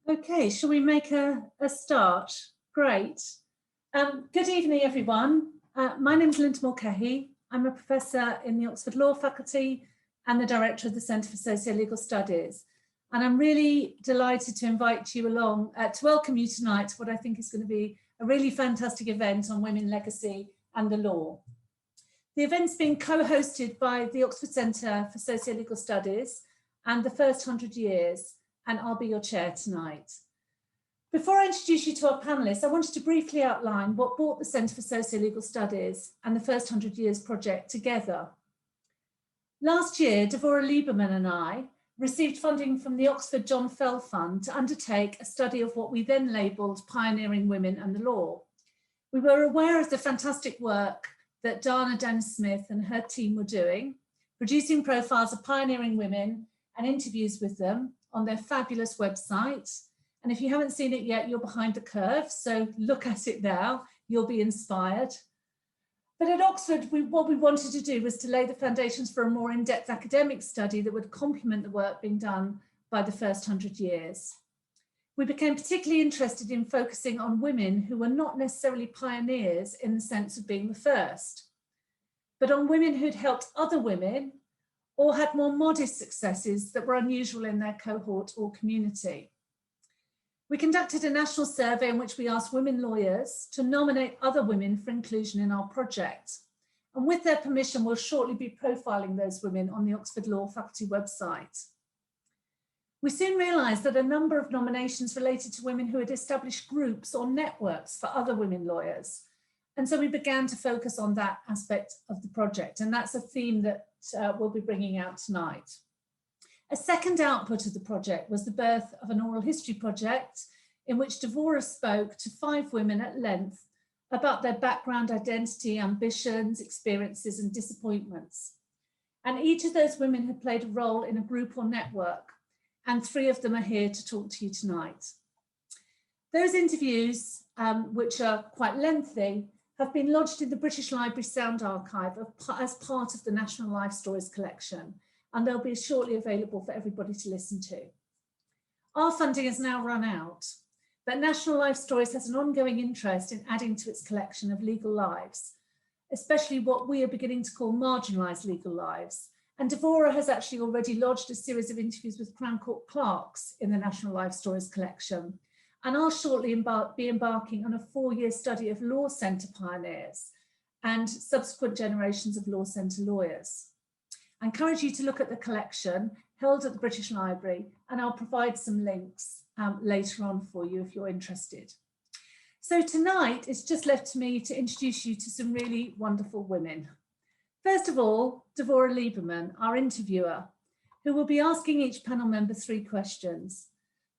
Okay, shall we make a start? Great. Good evening, everyone. My name is Linda Mulcahy. I'm a professor in the Oxford Law Faculty and the director of the Centre for Socio-Legal Studies. And I'm really delighted to invite you along, to welcome you tonight to what I think is going to be a really fantastic event on women, legacy and the law. The event's being co-hosted by the Oxford Centre for Socio-Legal Studies and the First 100 Years, and I'll be your chair tonight. Before I introduce you to our panelists, I wanted to briefly outline what brought the Centre for Socio-Legal Studies and the First 100 Years project together. Last year, Devorah Lieberman and I received funding from the Oxford John Fell Fund to undertake a study of what we then labelled pioneering women and the law. We were aware of the fantastic work that Denis-Smith and her team were doing, producing profiles of pioneering women and interviews with them on their fabulous website. And if you haven't seen it yet, you're behind the curve, so look at it now, you'll be inspired. But at Oxford, what we wanted to do was to lay the foundations for a more in-depth academic study that would complement the work being done by the First 100 Years. We became particularly interested in focusing on women who were not necessarily pioneers in the sense of being the first, but on women who'd helped other women or had more modest successes that were unusual in their cohort or community. We conducted a national survey in which we asked women lawyers to nominate other women for inclusion in our project. And with their permission, we'll shortly be profiling those women on the Oxford Law Faculty website. We soon realised that a number of nominations related to women who had established groups or networks for other women lawyers. And so we began to focus on that aspect of the project. And that's a theme that we'll be bringing out tonight. A second output of the project was the birth of an oral history project in which Devorah spoke to 5 women at length about their background, identity, ambitions, experiences and disappointments. And each of those women had played a role in a group or network, and 3 of them are here to talk to you tonight. Those interviews, which are quite lengthy, have been lodged in the British Library Sound Archive as part of the National Life Stories collection, and they'll be shortly available for everybody to listen to. Our funding has now run out, but National Life Stories has an ongoing interest in adding to its collection of legal lives, especially what we are beginning to call marginalised legal lives. And Devorah has actually already lodged a series of interviews with Crown Court clerks in the National Life Stories collection. And I'll shortly be embarking on a 4-year study of law centre pioneers and subsequent generations of law centre lawyers. I encourage you to look at the collection held at the British Library, and I'll provide some links later on for you if you're interested. So tonight, it's just left to me to introduce you to some really wonderful women. First of all, Devorah Lieberman, our interviewer, who will be asking each panel member 3 questions.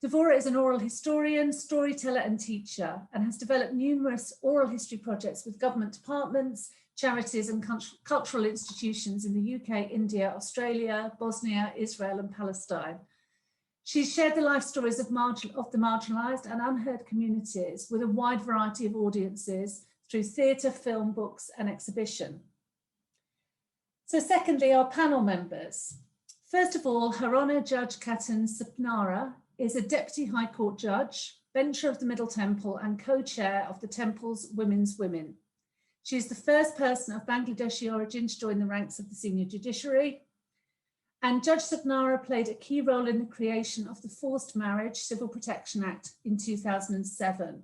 Devorah is an oral historian, storyteller and teacher, and has developed numerous oral history projects with government departments, charities and cultural institutions in the UK, India, Australia, Bosnia, Israel and Palestine. She's shared the life stories of the marginalised and unheard communities with a wide variety of audiences through theatre, film, books and exhibition. So secondly, our panel members. First of all, Her Honour Judge Khatun Sapnara is a Deputy High Court Judge, Bencher of the Middle Temple and co-chair of the Temple's Women's Women. She is the first person of Bangladeshi origin to join the ranks of the senior judiciary. And Judge Sapnara played a key role in the creation of the Forced Marriage Civil Protection Act in 2007.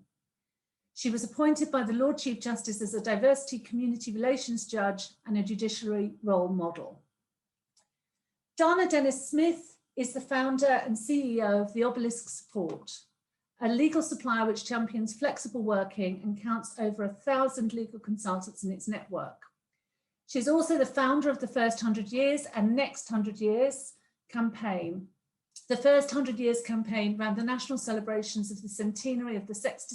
She was appointed by the Lord Chief Justice as a diversity community relations judge and a judiciary role model. Dana Denis-Smith is the founder and CEO of the Obelisk Support, a legal supplier which champions flexible working and counts over 1,000 legal consultants in its network. She's also the founder of the First 100 Years and Next 100 Years campaign. The First 100 Years campaign ran the national celebrations of the centenary of the Sex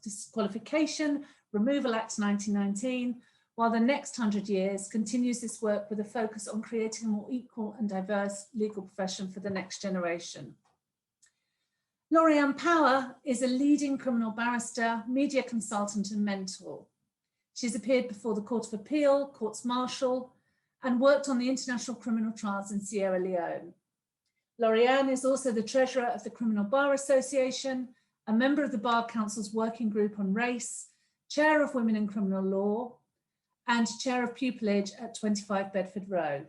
Disqualification Removal Act 1919, while the Next 100 Years continues this work with a focus on creating a more equal and diverse legal profession for the next generation. Laurie-Anne Power is a leading criminal barrister, media consultant and mentor. She's appeared before the Court of Appeal, Courts Martial, and worked on the international criminal trials in Sierra Leone. Laurie-Anne is also the treasurer of the Criminal Bar Association, a member of the Bar Council's working group on race, chair of Women in Criminal Law, and chair of pupillage at 25 Bedford Row.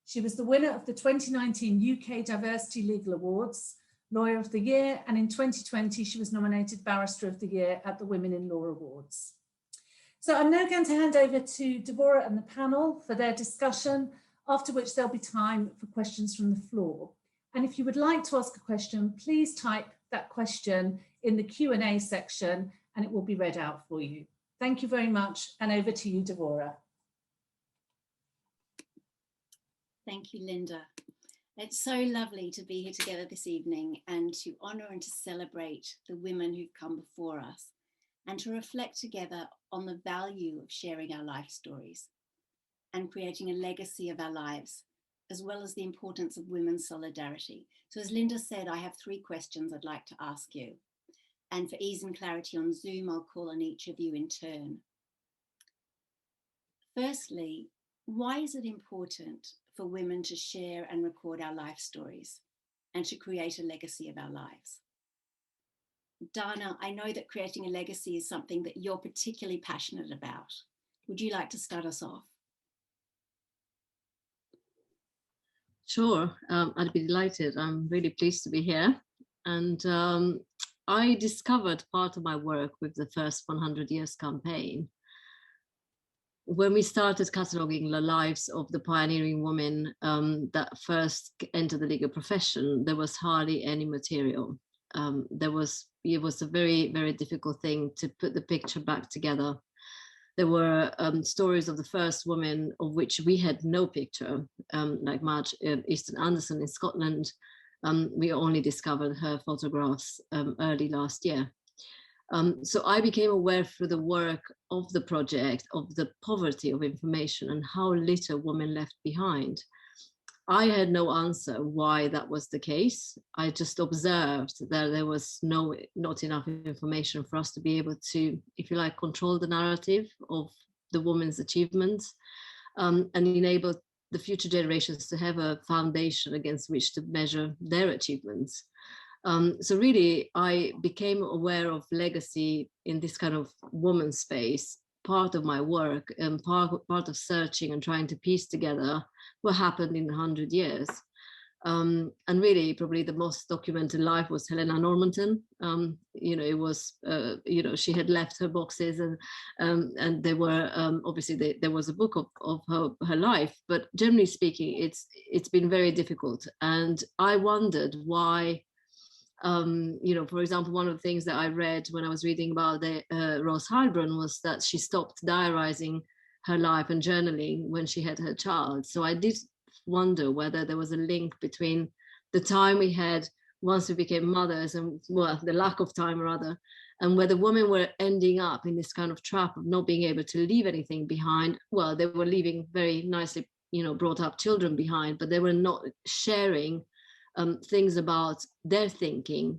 She was the winner of the 2019 UK Diversity Legal Awards, Lawyer of the Year, and in 2020 she was nominated Barrister of the Year at the Women in Law Awards. So I'm now going to hand over to Deborah and the panel for their discussion, after which there'll be time for questions from the floor. And if you would like to ask a question, please type that question in the Q&A section and it will be read out for you. Thank you very much, and over to you, Deborah. Thank you, Linda. It's so lovely to be here together this evening and to honour and to celebrate the women who've come before us and to reflect together on the value of sharing our life stories and creating a legacy of our lives, as well as the importance of women's solidarity. So as Linda said, I have 3 questions I'd like to ask you. And for ease and clarity on Zoom, I'll call on each of you in turn. Firstly, why is it important for women to share and record our life stories and to create a legacy of our lives? Dana, I know that creating a legacy is something that you're particularly passionate about. Would you like to start us off? Sure, I'd be delighted. I'm really pleased to be here. And I discovered part of my work with the first 100 Years campaign. When we started cataloguing the lives of the pioneering women that first entered the legal profession, there was hardly any material. It was a very, very difficult thing to put the picture back together. There were stories of the first woman of which we had no picture, like Madge Easton Anderson in Scotland. We only discovered her photographs early last year. So I became aware through the work of the project of the poverty of information and how little women left behind. I had no answer why that was the case. I just observed that there was not enough information for us to be able to, if you like, control the narrative of the woman's achievements and enable the future generations to have a foundation against which to measure their achievements. So really, I became aware of legacy in this kind of woman space, part of my work and part of searching and trying to piece together what happened in 100 years. And really, probably the most documented life was Helena Normanton. It was, she had left her boxes and there were, obviously there was a book of her life, but generally speaking, it's been very difficult. And I wondered why, for example, one of the things that I read when I was reading about Rose Heilbronn was that she stopped diarizing her life and journaling when she had her child. So I did wonder whether there was a link between the time we had once we became mothers and, well, the lack of time rather, and whether women were ending up in this kind of trap of not being able to leave anything behind. Well, they were leaving very nicely, brought up children behind, but they were not sharing things about their thinking,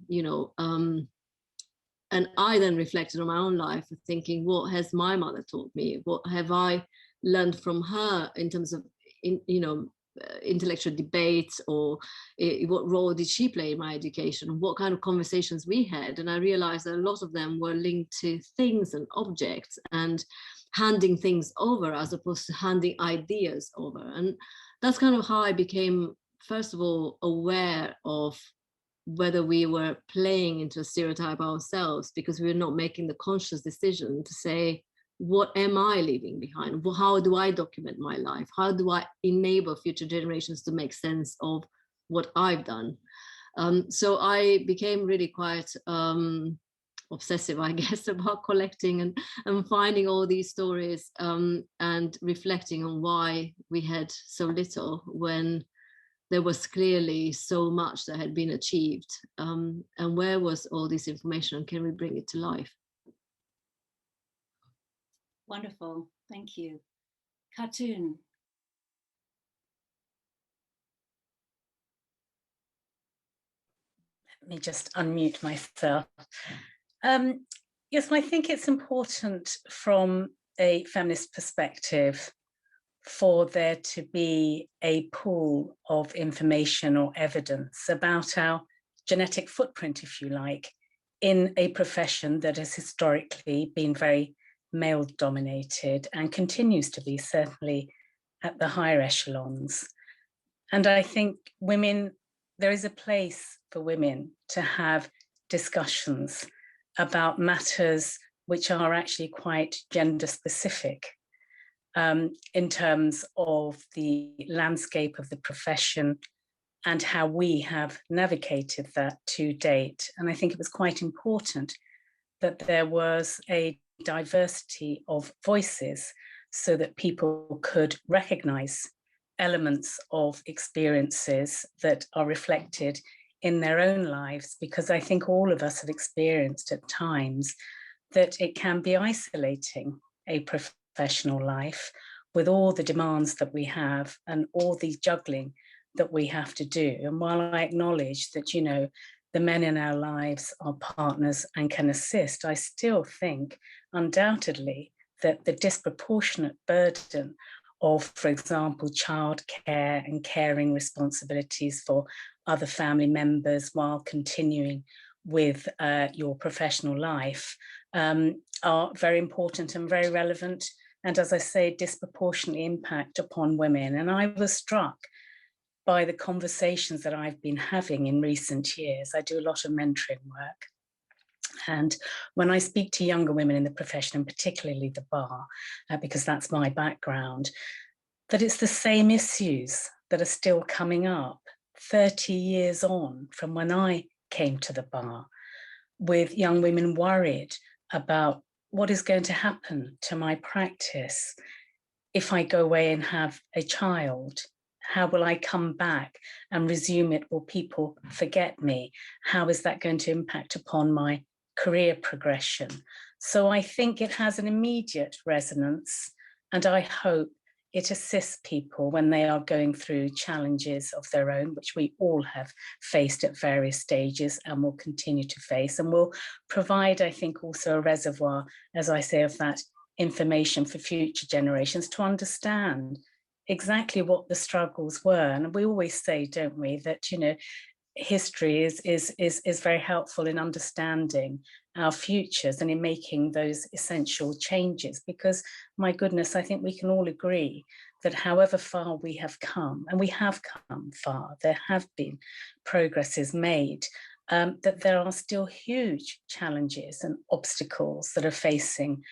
and I then reflected on my own life, thinking, what has my mother taught me? What have I learned from her in terms of, intellectual debates, or what role did she play in my education? What kind of conversations we had? And I realized that a lot of them were linked to things and objects and handing things over as opposed to handing ideas over. And that's kind of how I became, first of all, aware of whether we were playing into a stereotype ourselves, because we were not making the conscious decision to say, what am I leaving behind? How do I document my life? How do I enable future generations to make sense of what I've done? So I became really quite obsessive, I guess, about collecting and finding all these stories and reflecting on why we had so little when there was clearly so much that had been achieved. And where was all this information? Can we bring it to life? Wonderful, thank you. Khatun. Let me just unmute myself. Yes, I think it's important from a feminist perspective for there to be a pool of information or evidence about our genetic footprint, if you like, in a profession that has historically been very male dominated and continues to be, certainly at the higher echelons. And I think there is a place for women to have discussions about matters which are actually quite gender specific, in terms of the landscape of the profession and how we have navigated that to date. And I think it was quite important that there was a diversity of voices so that people could recognize elements of experiences that are reflected in their own lives, because I think all of us have experienced at times that it can be isolating, a professional life, with all the demands that we have and all the juggling that we have to do. And while I acknowledge that, you know, the men in our lives are partners and can assist, I still think undoubtedly that the disproportionate burden of, for example, childcare and caring responsibilities for other family members while continuing with your professional life are very important and very relevant. And as I say, disproportionately impact upon women. And I was struck by the conversations that I've been having in recent years. I do a lot of mentoring work. And when I speak to younger women in the profession, and particularly the bar, because that's my background, that it's the same issues that are still coming up 30 years on from when I came to the bar, with young women worried about what is going to happen to my practice if I go away and have a child. How will I come back and resume it? Will people forget me? How is that going to impact upon my career progression? So I think it has an immediate resonance, and I hope it assists people when they are going through challenges of their own, which we all have faced at various stages and will continue to face, and will provide, I think, also a reservoir, as I say, of that information for future generations to understand exactly what the struggles were. And we always say, don't we, that, you know, history is very helpful in understanding our futures and in making those essential changes, because my goodness, I think we can all agree that however far we have come, and we have come far, there have been progresses made, that there are still huge challenges and obstacles that are facing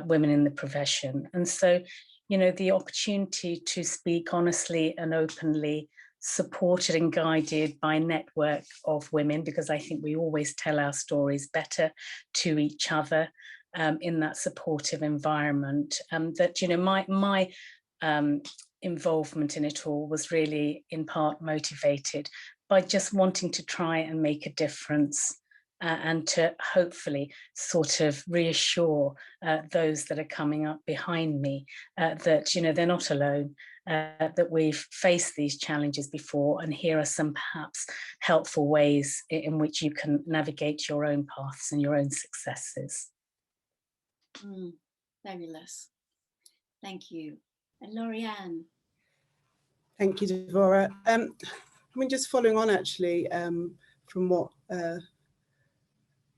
women in the profession. And so, you know, the opportunity to speak honestly and openly, supported and guided by a network of women, because I think we always tell our stories better to each other in that supportive environment. That, you know, my involvement in it all was really in part motivated by just wanting to try and make a difference and to hopefully sort of reassure those that are coming up behind me that, you know, they're not alone. That we've faced these challenges before, and here are some perhaps helpful ways in which you can navigate your own paths and your own successes. Fabulous. Thank you. And Laurie-Anne. Thank you, Devorah. I mean, just following on actually from what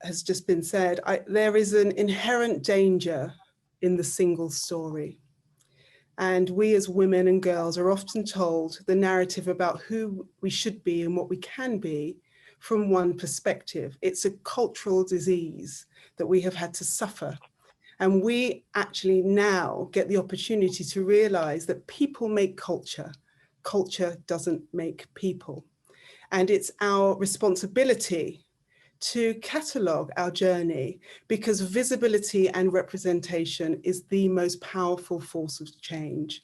has just been said, there is an inherent danger in the single story. And we as women and girls are often told the narrative about who we should be and what we can be from one perspective. It's a cultural disease that we have had to suffer. And we actually now get the opportunity to realize that people make culture. Culture doesn't make people. And it's our responsibility to catalogue our journey, because visibility and representation is the most powerful force of change.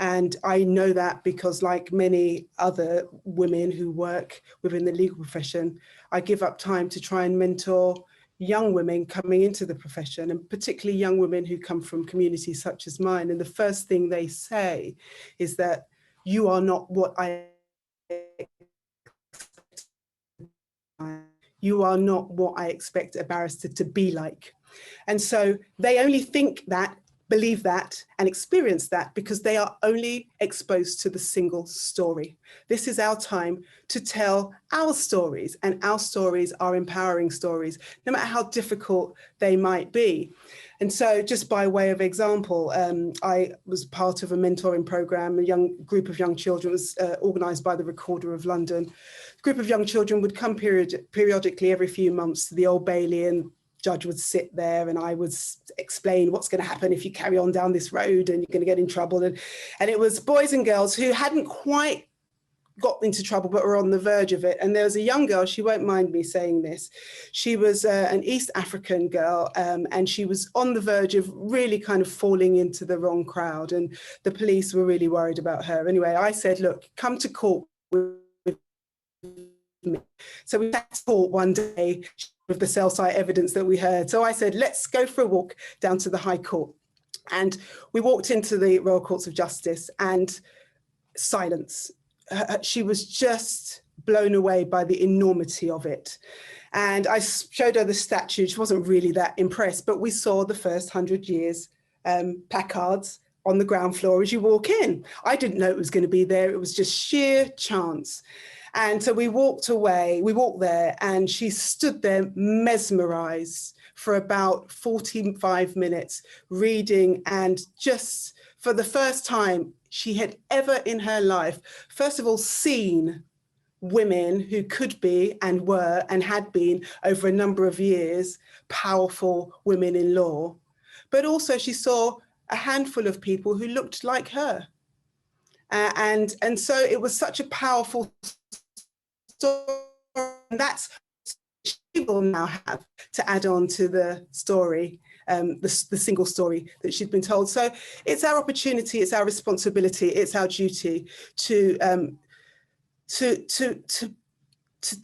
And I know that because, like many other women who work within the legal profession, I give up time to try and mentor young women coming into the profession, and particularly young women who come from communities such as mine. And the first thing they say is that you are not what I You are not what I expect a barrister to be like. And so they only think that believe that and experience that because they are only exposed to the single story. This is our time to tell our stories, and our stories are empowering stories, no matter how difficult they might be. And so just by way of example, I was part of a mentoring program. A young group of young children was organised by the Recorder of London. A group of young children would come periodically every few months to the Old Bailey, and judge would sit there and I would explain what's going to happen if you carry on down this road and you're going to get in trouble. And it was boys and girls who hadn't quite got into trouble but were on the verge of it. And there was a young girl, she won't mind me saying this, she was an East African girl, and she was on the verge of really kind of falling into the wrong crowd, and the police were really worried about her. Anyway, I said, look, come to court with me. So we sat to court one day with the cell site evidence that we heard. So I said, let's go for a walk down to the High Court. And we walked into the Royal Courts of Justice, and silence. She was just blown away by the enormity of it. And I showed her the statue. She wasn't really that impressed, but we saw the first 100 years placards on the ground floor as you walk in. I didn't know it was going to be there. It was just sheer chance. And so we walked away, we walked there, and she stood there mesmerized for about 45 minutes reading, and just for the first time she had ever in her life, first of all, seen women who could be and were and had been over a number of years powerful women in law, but also she saw a handful of people who looked like her. And so it was such a powerful story, and that's she will now have to add on to the story, the single story that she'd been told. So it's our opportunity, it's our responsibility, it's our duty to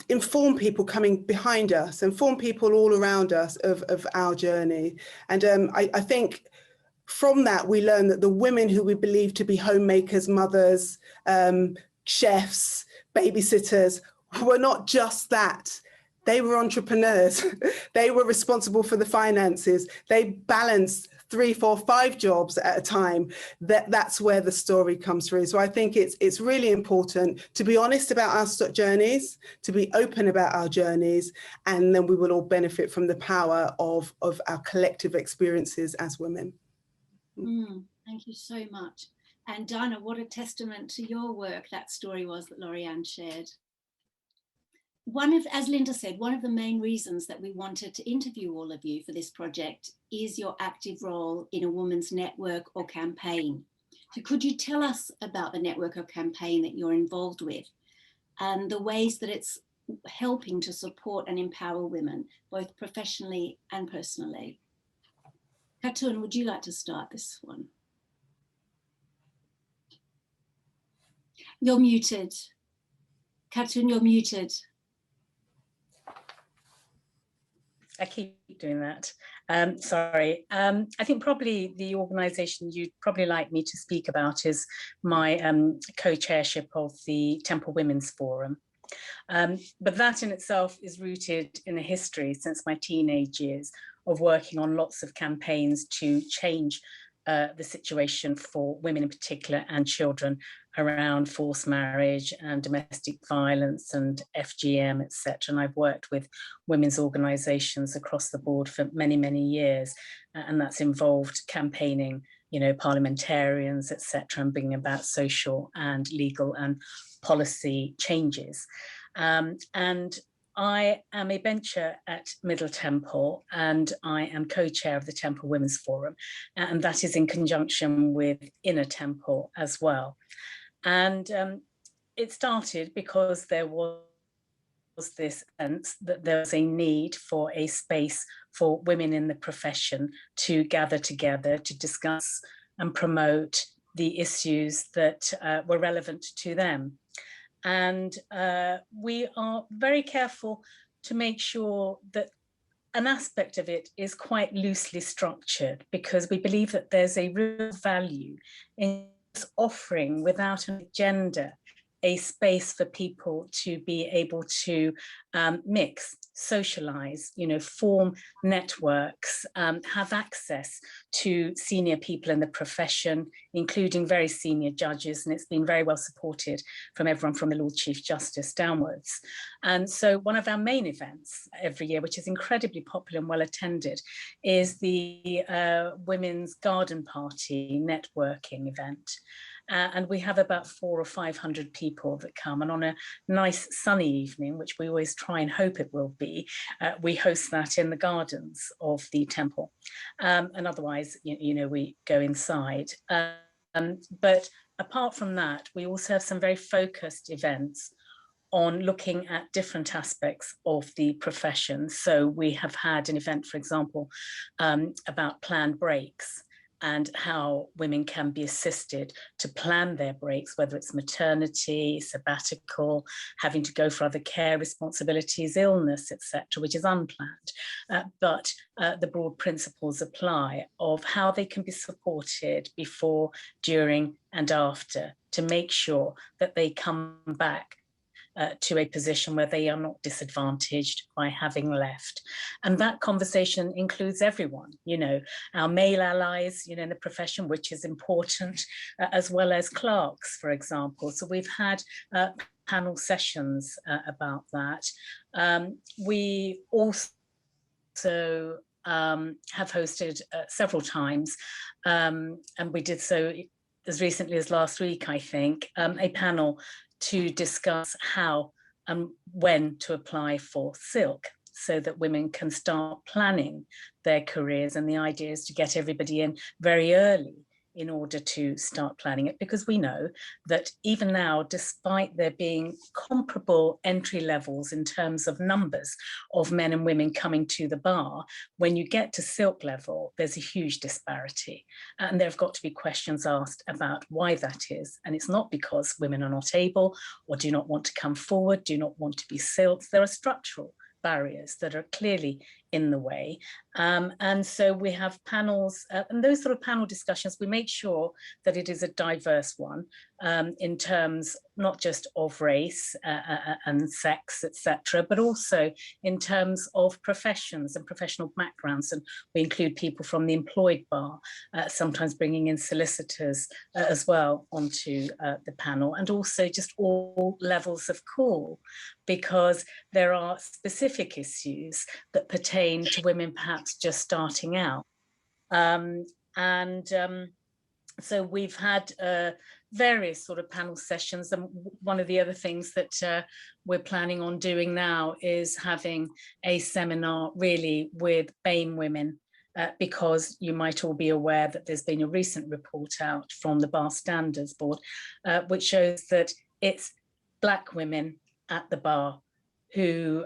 inform people coming behind us, inform people all around us of our journey. And I think from that we learn that the women who we believe to be homemakers, mothers, chefs, babysitters, were not just that. They were entrepreneurs. They were responsible for the finances. They balanced 3, 4, 5 jobs at a time. That's where the story comes through. So I think it's really important to be honest about our journeys, to be open about our journeys, and then we will all benefit from the power of our collective experiences as women. Thank you so much. And Dinah, what a testament to your work that story was that Laurie-Anne shared. As Linda said, one of the main reasons that we wanted to interview all of you for this project is your active role in a women's network or campaign. So could you tell us about the network or campaign that you're involved with and the ways that it's helping to support and empower women, both professionally and personally? Khatun, would you like to start this one? You're muted. Khatun, you're muted. I keep doing that. Sorry. I think probably the organisation you'd probably like me to speak about is my co-chairship of the Temple Women's Forum. But that in itself is rooted in a history since my teenage years of working on lots of campaigns to change the situation for women in particular and children around forced marriage and domestic violence and FGM, etc. And I've worked with women's organisations across the board for many, many years, and that's involved campaigning, you know, parliamentarians, etc., and bringing about social and legal and policy changes. And I am a bencher at Middle Temple, and I am co-chair of the Temple Women's Forum, and that is in conjunction with Inner Temple as well. And it started because there was this sense that there was a need for a space for women in the profession to gather together to discuss and promote the issues that were relevant to them. And we are very careful to make sure that an aspect of it is quite loosely structured, because we believe that there's a real value in offering, without an agenda, a space for people to be able to mix socialize, form networks, have access to senior people in the profession, including very senior judges, and it's been very well supported from everyone from the Lord Chief Justice downwards. And so one of our main events every year, which is incredibly popular and well attended, is the Women's Garden Party networking event. And we have about 400 or 500 people that come, and on a nice sunny evening, which we always try and hope it will be, we host that in the gardens of the temple. And otherwise, we go inside. But apart from that, we also have some very focused events on looking at different aspects of the profession. So we have had an event, for example, about planned breaks and how women can be assisted to plan their breaks, whether it's maternity, sabbatical, having to go for other care responsibilities, illness, etc., which is unplanned. But the broad principles apply of how they can be supported before, during, and after to make sure that they come back to a position where they are not disadvantaged by having left. And that conversation includes everyone, our male allies, in the profession, which is important, as well as clerks, for example. So we've had panel sessions about that. We also have hosted several times, and we did so as recently as last week, I think, a panel to discuss how and when to apply for silk so that women can start planning their careers. And the idea is to get everybody in very early in order to start planning it, because we know that even now, despite there being comparable entry levels in terms of numbers of men and women coming to the bar, when you get to silk level, there's a huge disparity. And there have got to be questions asked about why that is. And it's not because women are not able or do not want to come forward, do not want to be silks. There are structural barriers that are clearly in the way. And so we have panels, and those sort of panel discussions, we make sure that it is a diverse one in terms not just of race and sex, etc., but also in terms of professions and professional backgrounds. And we include people from the employed bar, sometimes bringing in solicitors as well onto the panel, and also just all levels of call, because there are specific issues that pertain to women perhaps just starting out. So we've had various sort of panel sessions, and one of the other things that we're planning on doing now is having a seminar really with BAME women, because you might all be aware that there's been a recent report out from the Bar Standards Board, which shows that it's Black women at the bar who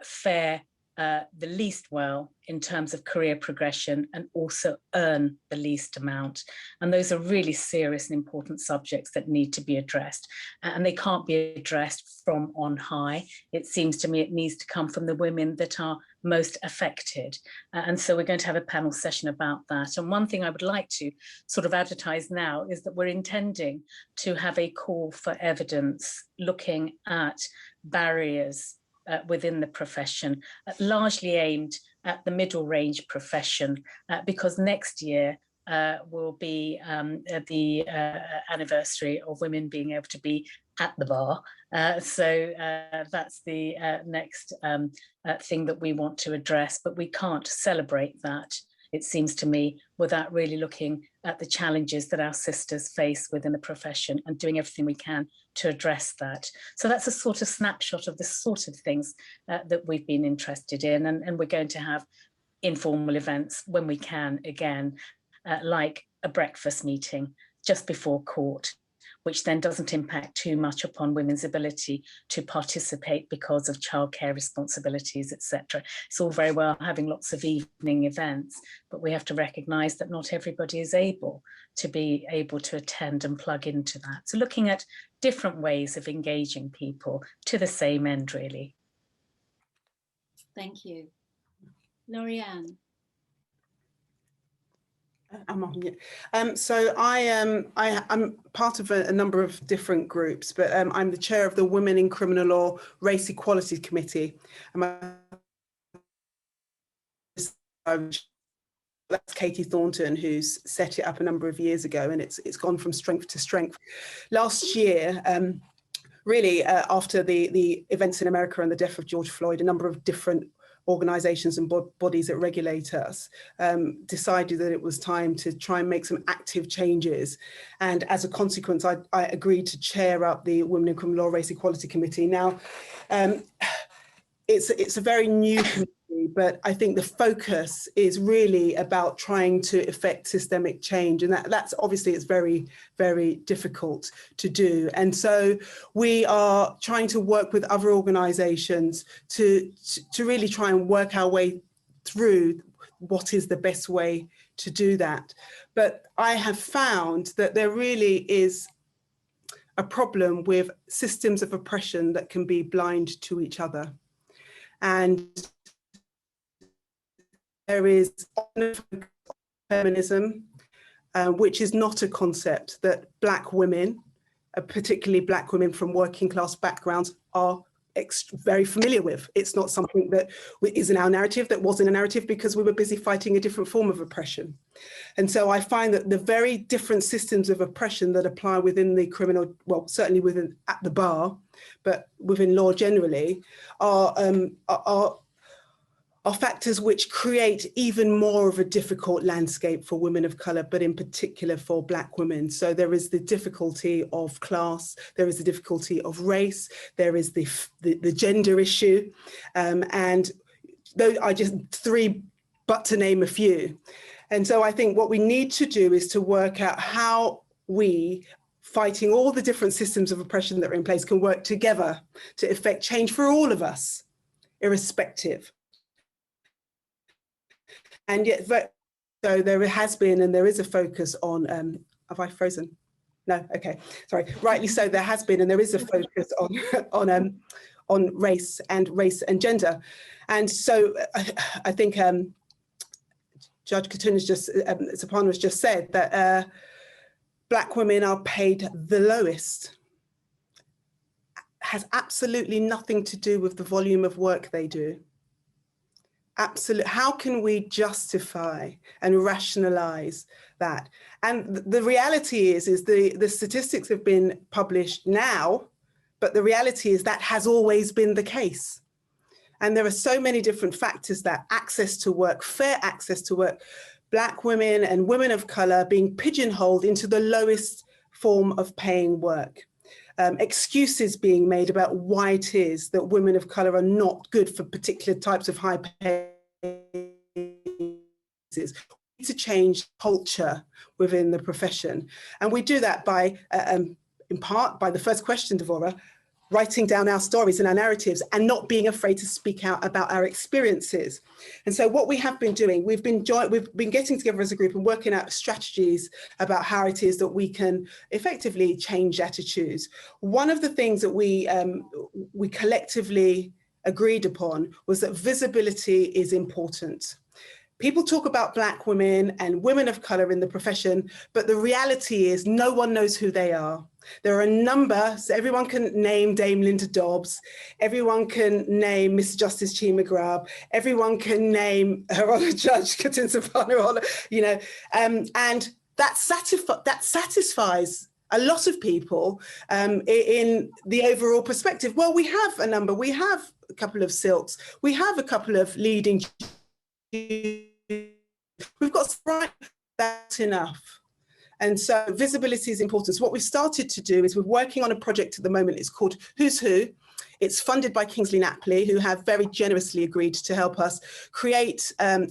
fare the least well in terms of career progression and also earn the least amount. And those are really serious and important subjects that need to be addressed. And they can't be addressed from on high. It seems to me it needs to come from the women that are most affected. And so we're going to have a panel session about that. And one thing I would like to sort of advertise now is that we're intending to have a call for evidence looking at barriers within the profession, largely aimed at the middle range profession, because next year will be the anniversary of women being able to be at the bar. So that's the next thing that we want to address, but we can't celebrate that, it seems to me, without really looking at the challenges that our sisters face within the profession and doing everything we can to address that. So that's a sort of snapshot of the sort of things that we've been interested in. And we're going to have informal events when we can, again, like a breakfast meeting just before court, which then doesn't impact too much upon women's ability to participate because of childcare responsibilities, etc. It's all very well having lots of evening events, but we have to recognise that not everybody is able to attend and plug into that. So looking at different ways of engaging people to the same end, really. Thank you. Laurie-Anne. I'm on, yeah. So I'm part of a number of different groups, but I'm the chair of the Women in Criminal Law Race Equality Committee. And my that's Katie Thornton, who's set it up a number of years ago, and it's gone from strength to strength. Last year, really after the events in America and the death of George Floyd, a number of different organisations and bodies that regulate us decided that it was time to try and make some active changes. And as a consequence, I agreed to chair up the Women in Criminal Law Race Equality Committee. Now, it's a very new committee, but I think the focus is really about trying to effect systemic change, and that's obviously it's very, very difficult to do. And so we are trying to work with other organisations to really try and work our way through what is the best way to do that. But I have found that there really is a problem with systems of oppression that can be blind to each other. And there is feminism, which is not a concept that Black women, particularly Black women from working class backgrounds, are very familiar with. It's not something that is in our narrative, that wasn't a narrative because we were busy fighting a different form of oppression. And so I find that the very different systems of oppression that apply within the criminal, well, certainly within at the bar, but within law generally, are factors which create even more of a difficult landscape for women of colour, but in particular for Black women. So there is the difficulty of class, there is the difficulty of race, there is the gender issue, and those are just three, but to name a few. And so I think what we need to do is to work out how we, fighting all the different systems of oppression that are in place, can work together to effect change for all of us, irrespective. And yet, so there has been, and there is a focus on, have I frozen? No, okay, sorry. Rightly so, there has been, and there is a focus on race and gender. And so I think Judge Khatun has just, Sapnara has just said that Black women are paid the lowest. Has absolutely nothing to do with the volume of work they do. Absolutely. How can we justify and rationalize that? And the reality is the statistics have been published now, but the reality is that has always been the case. And there are so many different factors that access to work, fair access to work, Black women and women of colour being pigeonholed into the lowest form of paying work. Excuses being made about why it is that women of colour are not good for particular types of high pay. We need to change culture within the profession. And we do that by, in part, by the first question, Devorah, writing down our stories and our narratives and not being afraid to speak out about our experiences. And so what we have been doing, we've been getting together as a group and working out strategies about how it is that we can effectively change attitudes. One of the things that we collectively agreed upon was that visibility is important. People talk about Black women and women of colour in the profession, but the reality is no one knows who they are. There are a number, so everyone can name Dame Linda Dobbs, everyone can name Mr. Justice Chi McGrath, everyone can name Her Honour Judge Khatun Sapnara, you know, and that satisfies a lot of people in the overall perspective. Well, we have a number, we have a couple of silks, we have a couple of leading, we've got right, that's enough. And so visibility is important. So what we've started to do is we're working on a project at the moment. It's called Who's Who. It's funded by Kingsley Napley, who have very generously agreed to help us create a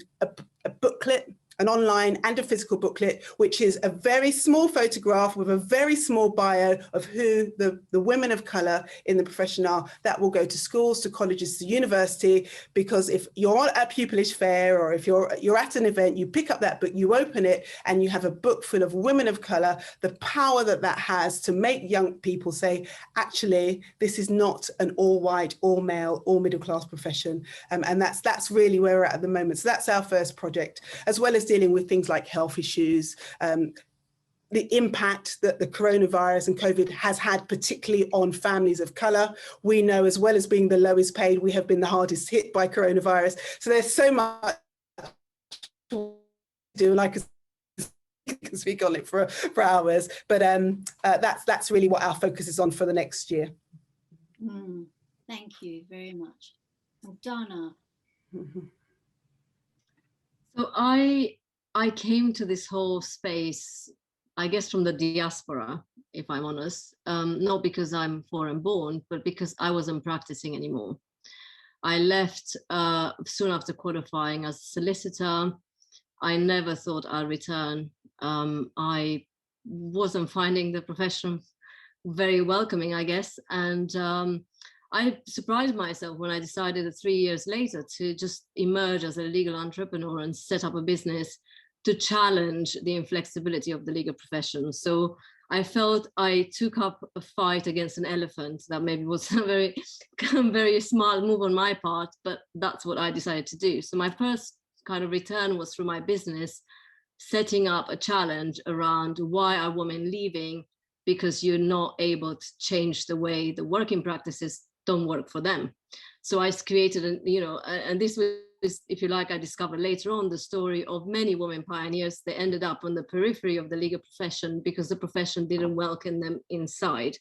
booklet, an online and a physical booklet, which is a very small photograph with a very small bio of who the women of colour in the profession are. That will go to schools, to colleges, to university, because if you're at a pupillage fair or if you're at an event, you pick up that book, you open it, and you have a book full of women of colour, the power that that has to make young people say, actually, this is not an all white, all male, all middle class profession. And that's really where we're at the moment. So that's our first project, as well as dealing with things like health issues, the impact that the coronavirus and COVID has had, particularly on families of colour. We know, as well as being the lowest paid, we have been the hardest hit by coronavirus. So there's so much do, and I could speak on it for hours, but that's really what our focus is on for the next year. Thank you very much. Donna. So I came to this whole space, I guess, from the diaspora, if I'm honest, not because I'm foreign born, but because I wasn't practicing anymore. I left soon after qualifying as a solicitor. I never thought I'd return. I wasn't finding the profession very welcoming, I guess. And I surprised myself when I decided that 3 years later to just emerge as a legal entrepreneur and set up a business to challenge the inflexibility of the legal profession. So I felt I took up a fight against an elephant. That maybe was a very smart move on my part, but that's what I decided to do. So my first kind of return was through my business, setting up a challenge around why are women leaving, because you're not able to change the way the working practices don't work for them. So I created, and this was, if you like, I discovered later on the story of many women pioneers. They ended up on the periphery of the legal profession because the profession didn't welcome them inside.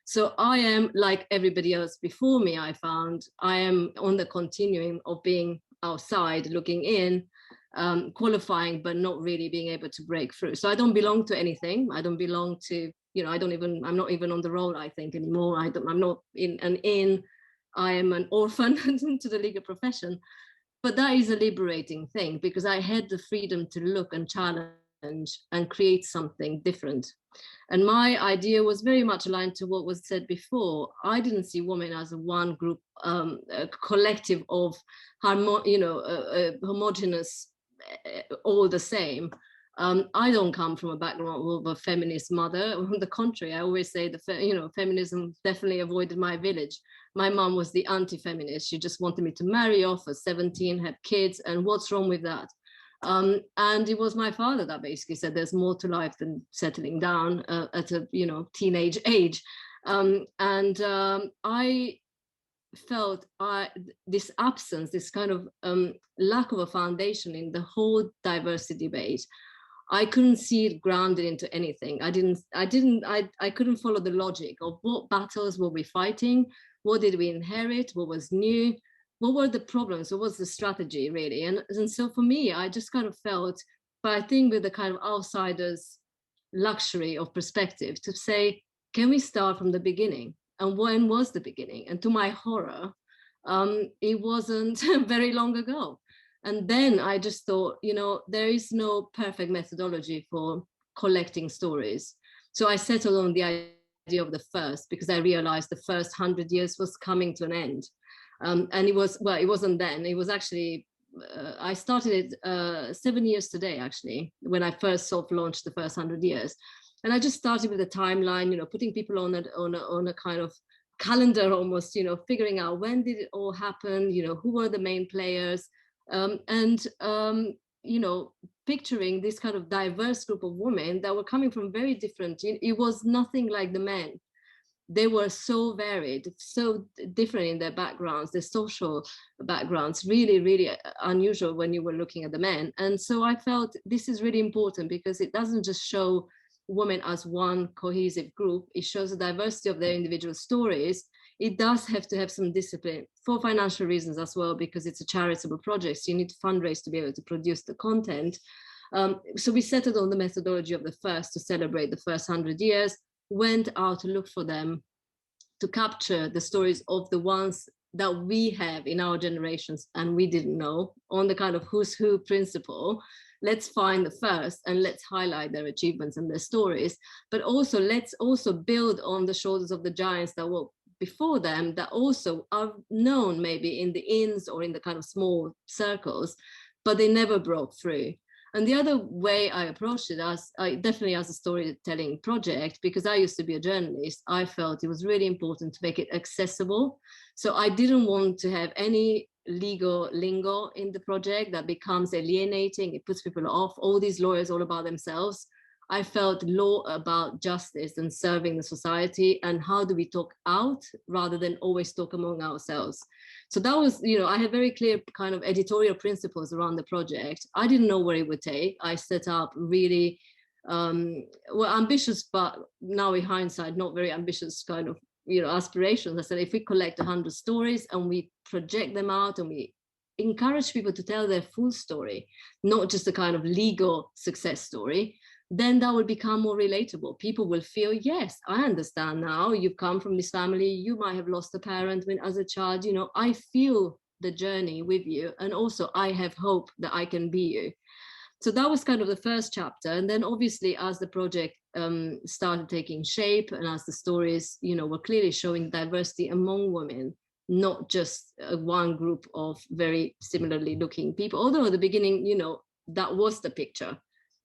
So I am, like everybody else before me, I found, I am on the continuum of being outside, looking in, qualifying, but not really being able to break through. So I don't belong to anything. I don't belong to, I'm not even on the roll, I think, anymore. I'm not in an inn. I am an orphan to the legal profession. But that is a liberating thing, because I had the freedom to look and challenge and create something different. And my idea was very much aligned to what was said before. I didn't see women as a one group, a collective of homogenous, all the same. I don't come from a background of a feminist mother. On the contrary, I always say feminism definitely avoided my village. My mom was the anti-feminist. She just wanted me to marry off at 17, have kids, and what's wrong with that? And it was my father that basically said there's more to life than settling down at a teenage age. I felt this absence, this kind of lack of a foundation in the whole diversity debate. I couldn't see it grounded into anything. I couldn't follow the logic of what battles were we fighting, what did we inherit, what was new, what were the problems, what was the strategy really. And so for me, I just kind of felt, but I think with the kind of outsider's luxury of perspective, to say, can we start from the beginning? And when was the beginning? And to my horror, it wasn't very long ago. And then I just thought, there is no perfect methodology for collecting stories. So I settled on the idea of the first, because I realized the first 100 years was coming to an end. And it wasn't then. It was actually, I started it 7 years today, actually, when I first launched the first 100 years. And I just started with a timeline, putting people on a kind of calendar almost, figuring out when did it all happen, who were the main players, picturing this kind of diverse group of women that were coming from very different, it was nothing like the men. They were so varied, so different in their backgrounds, their social backgrounds, really, really unusual when you were looking at the men. And so I felt this is really important, because it doesn't just show women as one cohesive group, it shows the diversity of their individual stories. It does have to have some discipline for financial reasons as well, because it's a charitable project, so you need to fundraise to be able to produce the content. So we settled on the methodology of the first to celebrate the first 100 years, went out to look for them, to capture the stories of the ones that we have in our generations and we didn't know, on the kind of who's who principle. Let's find the first and let's highlight their achievements and their stories, but also let's also build on the shoulders of the giants that were before them, that also are known maybe in the inns or in the kind of small circles, but they never broke through. And the other way I approached it, definitely as a storytelling project, because I used to be a journalist, I felt it was really important to make it accessible. So I didn't want to have any legal lingo in the project that becomes alienating. It puts people off, all these lawyers all about themselves. I felt law about justice and serving the society, and how do we talk out rather than always talk among ourselves. So that was, I had very clear kind of editorial principles around the project. I didn't know where it would take. I set up really, ambitious, but now in hindsight, not very ambitious kind of, aspirations. I said, if we collect 100 stories and we project them out and we encourage people to tell their full story, not just a kind of legal success story, then that will become more relatable. People will feel, yes, I understand now. You've come from this family. You might have lost a parent when as a child. I feel the journey with you. And also I have hope that I can be you. So that was kind of the first chapter. And then obviously as the project started taking shape and as the stories, were clearly showing diversity among women, not just one group of very similarly looking people. Although at the beginning, that was the picture,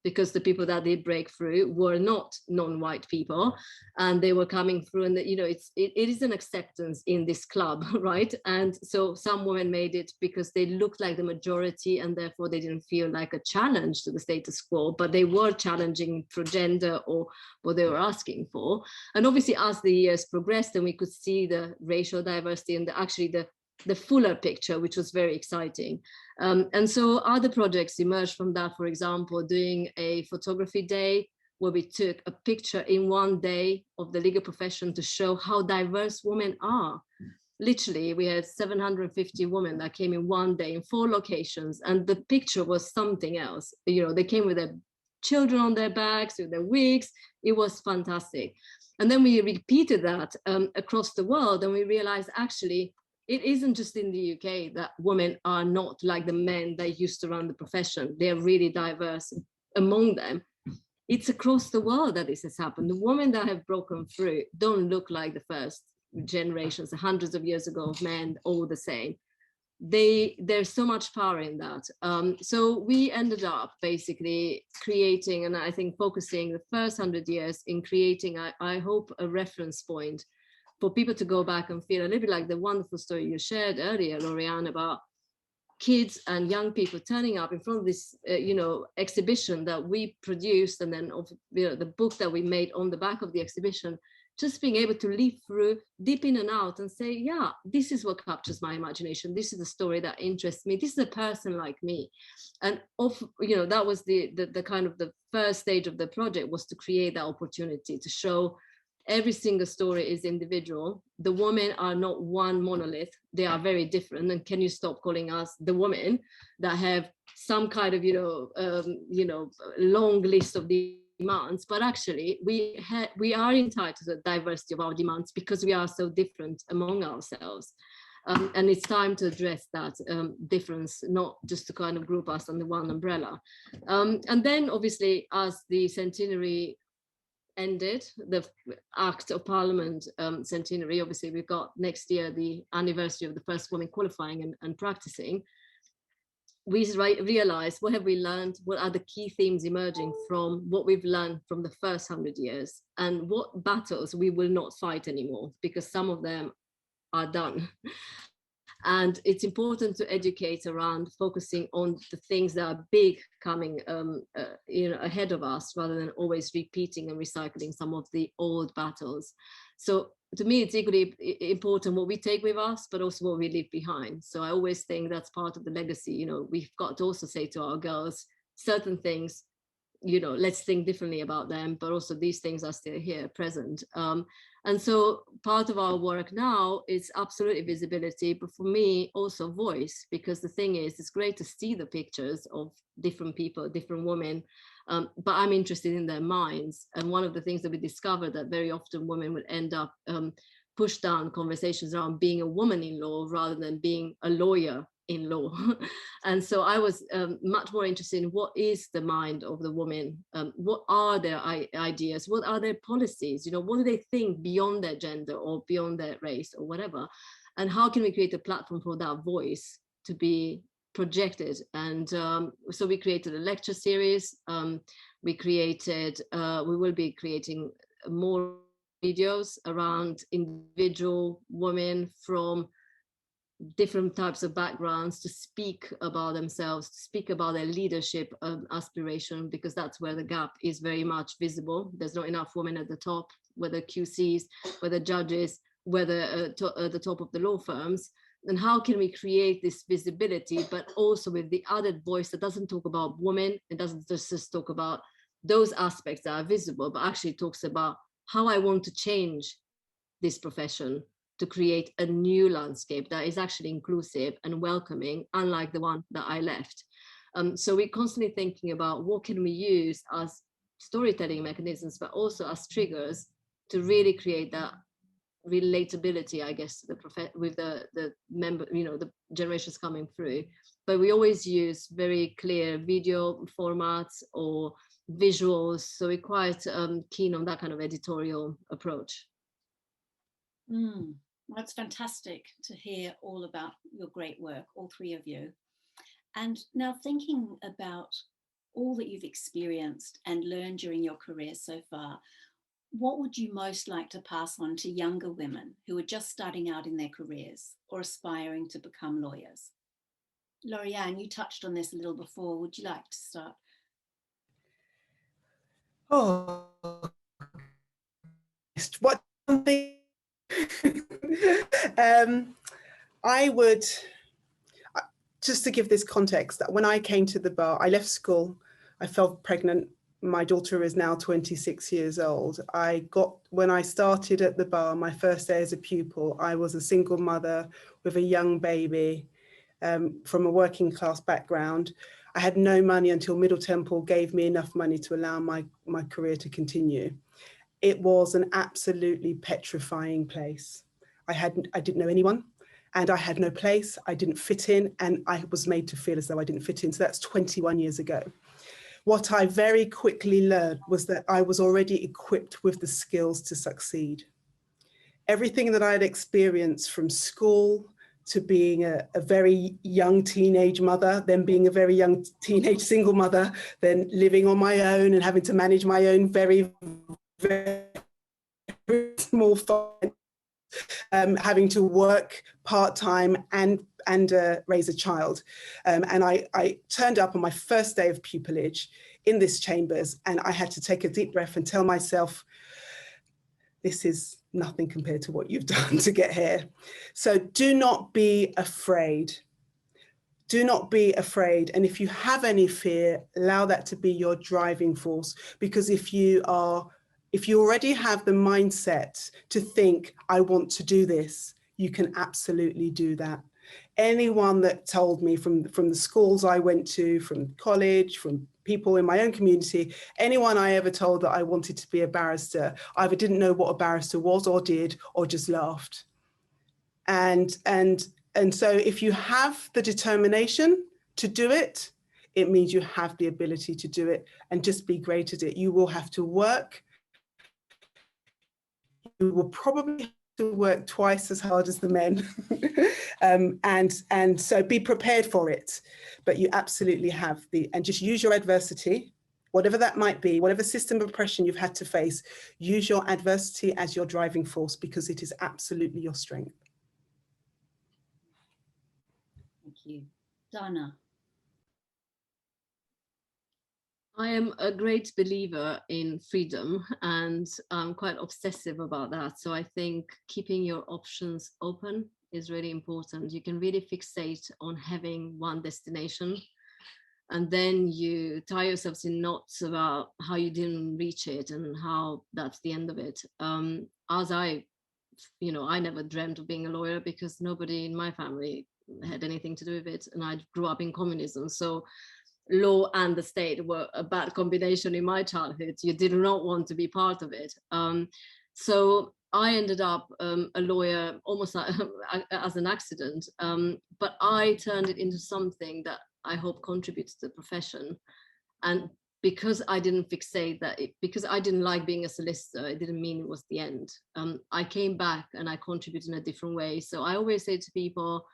because the people that did break through were not non-white people, and they were coming through, and it is an acceptance in this club, right? And so some women made it because they looked like the majority, and therefore they didn't feel like a challenge to the status quo, but they were challenging for gender or what they were asking for. And obviously as the years progressed, and we could see the racial diversity and the fuller picture, which was very exciting. And so other projects emerged from that, for example, doing a photography day where we took a picture in one day of the legal profession to show how diverse women are. Literally, we had 750 women that came in one day in 4 locations, and the picture was something else. They came with their children on their backs, with their wigs. It was fantastic. And then we repeated that across the world, and we realized actually, it isn't just in the UK that women are not like the men that used to run the profession. They're really diverse among them. It's across the world that this has happened. The women that have broken through don't look like the first generations, the hundreds of years ago of men, all the same. There's so much power in that. So we ended up basically creating, and I think focusing the first 100 years in creating, I hope, a reference point for people to go back and feel a little bit like the wonderful story you shared earlier, Laurie-Anne, about kids and young people turning up in front of this, exhibition that we produced, and then the book that we made on the back of the exhibition, just being able to leaf through, dip in and out, and say, yeah, this is what captures my imagination. This is the story that interests me. This is a person like me. And that was the kind of the first stage of the project, was to create that opportunity to show every single story is individual. The women are not one monolith. They are very different. And can you stop calling us the women that have some kind of, long list of demands? But actually, we are entitled to the diversity of our demands because we are so different among ourselves. And it's time to address that difference, not just to kind of group us under one umbrella. And then, obviously, as the centenary ended, the Act of Parliament centenary, obviously we've got next year the anniversary of the first woman qualifying and practicing. We realized, what have we learned? What are the key themes emerging from what we've learned from the first 100 years, and what battles we will not fight anymore, because some of them are done. And it's important to educate around focusing on the things that are big coming ahead of us, rather than always repeating and recycling some of the old battles. So to me, it's equally important what we take with us, but also what we leave behind. So I always think that's part of the legacy. We've got to also say to our girls, certain things, let's think differently about them, but also these things are still here, present. And so part of our work now is absolutely visibility, but for me also voice, because the thing is, it's great to see the pictures of different people, different women, but I'm interested in their minds. And one of the things that we discovered, that very often women would end up push down conversations around being a woman in law rather than being a lawyer in law. And so I was much more interested in what is the mind of the woman, what are their ideas, what are their policies, what do they think beyond their gender or beyond their race or whatever, and how can we create a platform for that voice to be projected. And so we created a lecture series. We will be creating more videos around individual women from different types of backgrounds to speak about themselves, to speak about their leadership aspiration, because that's where the gap is very much visible. There's not enough women at the top, whether QCs, whether judges, whether at the top of the law firms. And how can we create this visibility, but also with the added voice that doesn't talk about women, it doesn't just talk about those aspects that are visible, but actually talks about how I want to change this profession to create a new landscape that is actually inclusive and welcoming, unlike the one that I left. So we're constantly thinking about what can we use as storytelling mechanisms, but also as triggers to really create that relatability, I guess, with the member, the generations coming through. But we always use very clear video formats or visuals, so we're quite keen on that kind of editorial approach. That's fantastic to hear all about your great work, all three of you. And now, thinking about all that you've experienced and learned during your career so far, what would you most like to pass on to younger women who are just starting out in their careers or aspiring to become lawyers? Laurie-Anne, you touched on this a little before. Would you like to start? Oh, what I would, just to give this context, that when I came to the bar, I left school, I fell pregnant. My daughter is now 26 years old. When I started at the bar, my first day as a pupil, I was a single mother with a young baby from a working class background. I had no money until Middle Temple gave me enough money to allow my career to continue. It was an absolutely petrifying place. I didn't know anyone, and I had no place. I didn't fit in, and I was made to feel as though I didn't fit in. So that's 21 years ago. What I very quickly learned was that I was already equipped with the skills to succeed. Everything that I had experienced from school to being a very young teenage mother, then being a very young teenage single mother, then living on my own and having to manage my own very, very small finance, having to work part-time and raise a child. And I turned up on my first day of pupillage in this chambers, and I had to take a deep breath and tell myself, this is nothing compared to what you've done to get here. So do not be afraid. Do not be afraid. And if you have any fear, allow that to be your driving force. Because if you already have the mindset to think, I want to do this, you can absolutely do that. Anyone that told me from the schools I went to, from college, from people in my own community, anyone I ever told that I wanted to be a barrister, either didn't know what a barrister was or did, or just laughed. And so if you have the determination to do it, it means you have the ability to do it, and just be great at it. You will have to work. You will probably have to work twice as hard as the men. And so be prepared for it. But you absolutely have and just use your adversity, whatever that might be, whatever system of oppression you've had to face, use your adversity as your driving force, because it is absolutely your strength. Thank you. Dana. I am a great believer in freedom, and I'm quite obsessive about that. So I think keeping your options open is really important. You can really fixate on having one destination, and then you tie yourselves in knots about how you didn't reach it and how that's the end of it. As I never dreamt of being a lawyer because nobody in my family had anything to do with it, and I grew up in communism. So law and the state were a bad combination in my childhood. You did not want to be part of it. So I ended up a lawyer almost as an accident, but I turned it into something that I hope contributes to the profession. And because I didn't fixate that, because I didn't like being a solicitor, it didn't mean it was the end. I came back and I contributed in a different way. So I always say to people,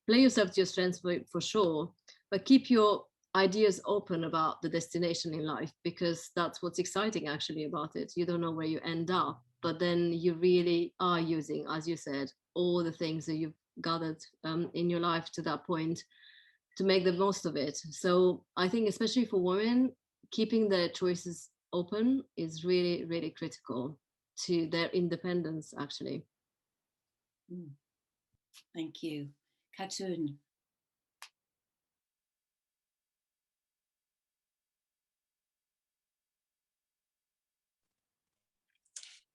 play yourself to your strengths for sure, but keep your ideas open about the destination in life, because that's what's exciting actually about it. You don't know where you end up, but then you really are using, as you said, all the things that you've gathered in your life to that point, to make the most of it. So I think especially for women, keeping their choices open is really, really critical to their independence, actually. Thank you. Khatun.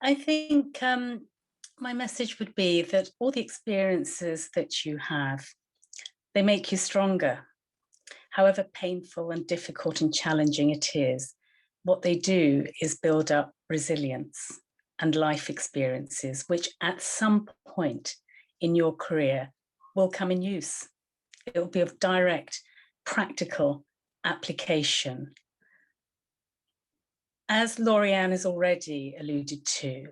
I think my message would be that all the experiences that you have, they make you stronger. However painful and difficult and challenging it is, what they do is build up resilience and life experiences, which at some point in your career will come in use. It will be of direct, practical application. As Laurie-Anne has already alluded to,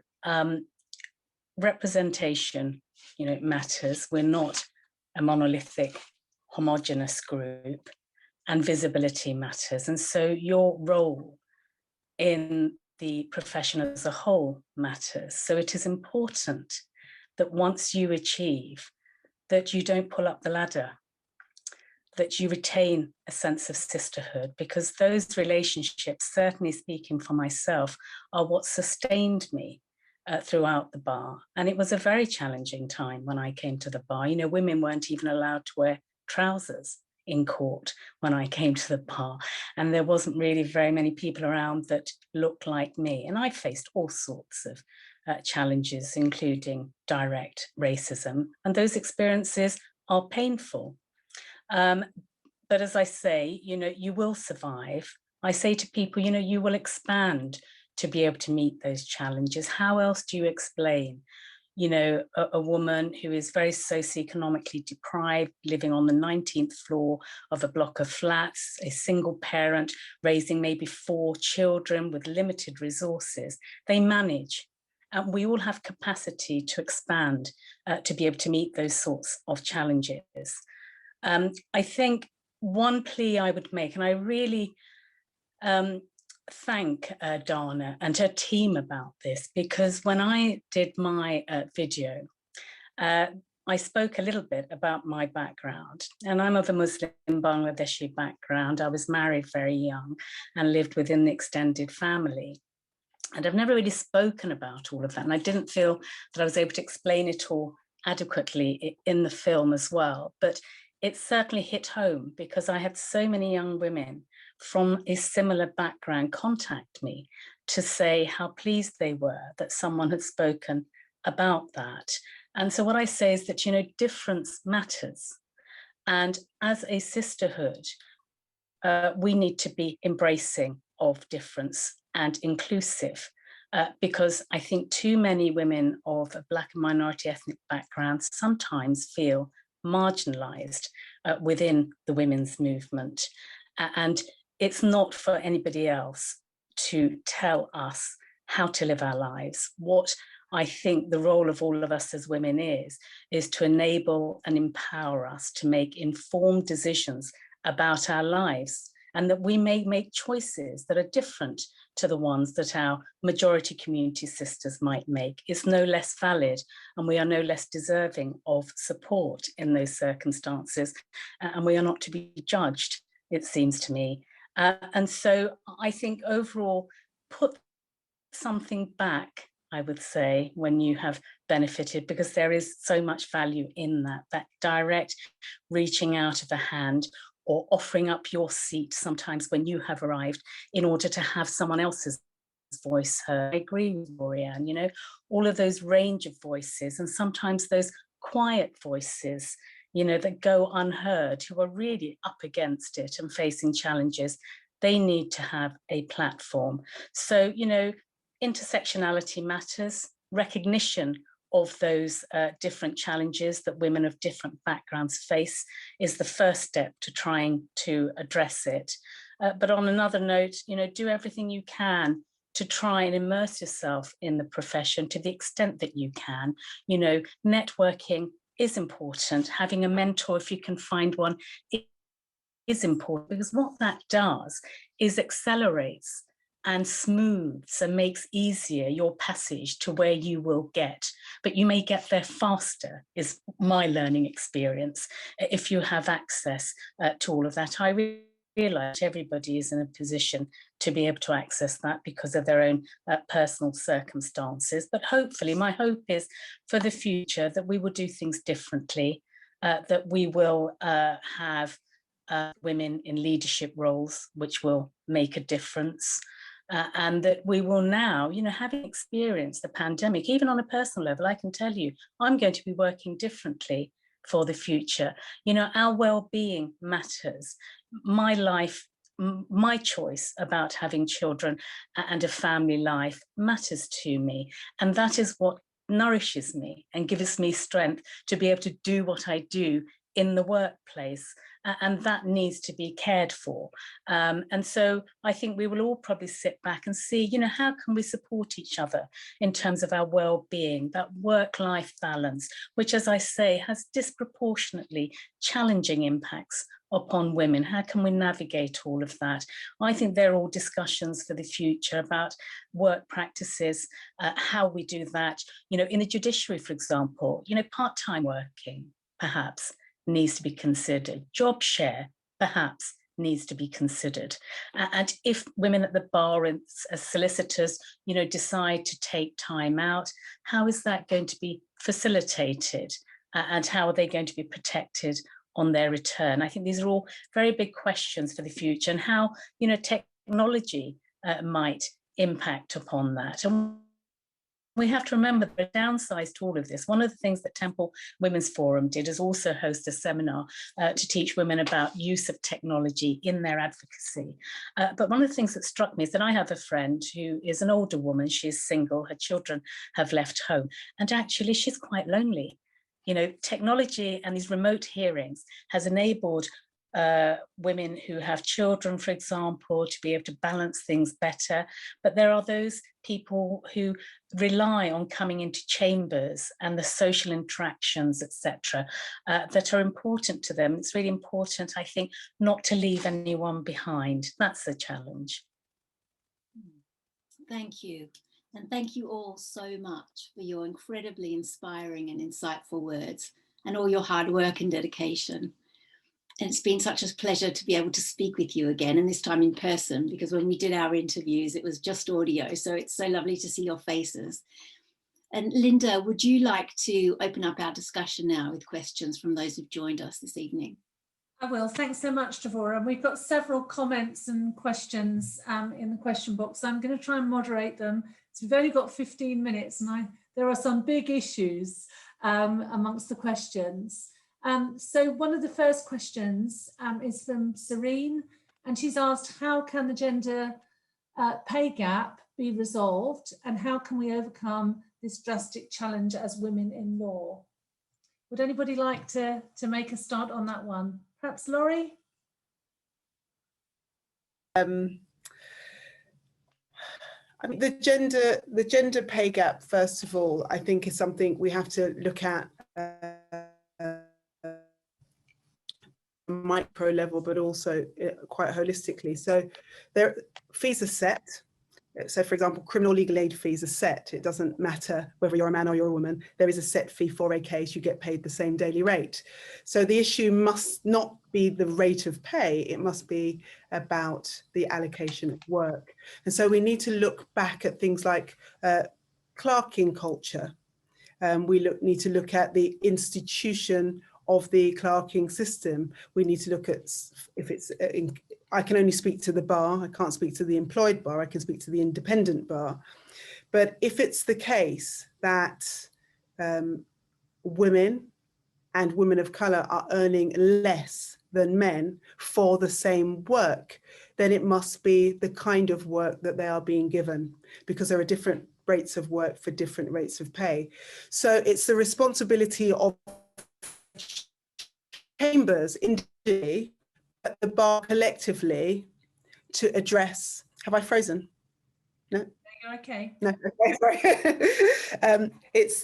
representation, matters. We're not a monolithic, homogenous group, and visibility matters. And so your role in the profession as a whole matters. So it is important that once you achieve, that you don't pull up the ladder, that you retain a sense of sisterhood, because those relationships, certainly speaking for myself, are what sustained me throughout the bar. And it was a very challenging time when I came to the bar. Women weren't even allowed to wear trousers in court when I came to the bar. And there wasn't really very many people around that looked like me. And I faced all sorts of challenges, including direct racism. And those experiences are painful. But as I say, you will survive. I say to people, you will expand to be able to meet those challenges. How else do you explain, a woman who is very socioeconomically deprived, living on the 19th floor of a block of flats, a single parent, raising maybe 4 children with limited resources? They manage. And we all have capacity to expand to be able to meet those sorts of challenges. I think one plea I would make, and I really thank Dana and her team about this, because when I did my video, I spoke a little bit about my background, and I'm of a Muslim Bangladeshi background. I was married very young and lived within the extended family. And I've never really spoken about all of that. And I didn't feel that I was able to explain it all adequately in the film as well. But it certainly hit home, because I had so many young women from a similar background contact me to say how pleased they were that someone had spoken about that. And so what I say is that, difference matters. And as a sisterhood, we need to be embracing of difference and inclusive, because I think too many women of a Black and minority ethnic backgrounds sometimes feel marginalized within the women's movement. And it's not for anybody else to tell us how to live our lives. What I think the role of all of us as women is to enable and empower us to make informed decisions about our lives, and that we may make choices that are different to the ones that our majority community sisters might make. Is no less valid, and we are no less deserving of support in those circumstances, and we are not to be judged, it seems to me. And so I think overall, put something back, I would say, when you have benefited, because there is so much value in that direct reaching out of a hand, or offering up your seat sometimes when you have arrived in order to have someone else's voice heard. I agree with Laurie-Anne, all of those range of voices, and sometimes those quiet voices, that go unheard, who are really up against it and facing challenges, they need to have a platform. So, intersectionality matters, recognition of those different challenges that women of different backgrounds face is the first step to trying to address it. But on another note, do everything you can to try and immerse yourself in the profession to the extent that you can. Networking is important. Having a mentor, if you can find one, is important, because what that does is accelerates and smooths and makes easier your passage to where you will get, but you may get there faster, is my learning experience, if you have access to all of that. I realize everybody is in a position to be able to access that because of their own personal circumstances, but hopefully my hope is for the future that we will do things differently, that we will have women in leadership roles, which will make a difference. And that we will now, having experienced the pandemic, even on a personal level, I can tell you, I'm going to be working differently for the future. Our well-being matters. My life, my choice about having children and a family life matters to me. And that is what nourishes me and gives me strength to be able to do what I do in the workplace, and that needs to be cared for. And so I think we will all probably sit back and see, how can we support each other in terms of our well-being, that work-life balance, which, as I say, has disproportionately challenging impacts upon women. How can we navigate all of that? I think they're all discussions for the future about work practices, how we do that. In the judiciary, for example, part-time working, perhaps, needs to be considered. Job share, perhaps, needs to be considered. And if women at the bar and as solicitors, decide to take time out, how is that going to be facilitated? And how are they going to be protected on their return? I think these are all very big questions for the future, and how, technology might impact upon that. And we have to remember the downside to all of this. One of the things that Temple Women's Forum did is also host a seminar to teach women about use of technology in their advocacy. But one of the things that struck me is that I have a friend who is an older woman. She is single, her children have left home, and actually she's quite lonely. Technology and these remote hearings has enabled women who have children, for example, to be able to balance things better. But there are those people who rely on coming into chambers and the social interactions, etc., that are important to them. It's really important, I think, not to leave anyone behind. That's the challenge. Thank you. And thank you all so much for your incredibly inspiring and insightful words and all your hard work and dedication. And it's been such a pleasure to be able to speak with you again, and this time in person, because when we did our interviews, it was just audio. So it's so lovely to see your faces. And Linda, would you like to open up our discussion now with questions from those who've joined us this evening? I will. Thanks so much, Devorah. And we've got several comments and questions in the question box. So I'm going to try and moderate them. So we've only got 15 minutes, and there are some big issues amongst the questions. So one of the first questions is from Serene, and she's asked, how can the gender pay gap be resolved, and how can we overcome this drastic challenge as women in law? Would anybody like to make a start on that one? Perhaps Laurie? I mean, the gender pay gap, first of all, I think is something we have to look at micro level, but also quite holistically. So fees are set. So, for example, criminal legal aid fees are set. It doesn't matter whether you're a man or you're a woman. There is a set fee for a case. You get paid the same daily rate. So the issue must not be the rate of pay. It must be about the allocation of work. And so we need to look back at things like clerking culture. We need to look at the institution of the clerking system. We need to look at if it's, I can only speak to the bar, I can't speak to the employed bar, I can speak to the independent bar. But if it's the case that women and women of colour are earning less than men for the same work, then it must be the kind of work that they are being given, because there are different rates of work for different rates of pay. So it's the responsibility of chambers individually, but the bar collectively, to address. Have I frozen? No. You're okay. No. Okay, sorry. It's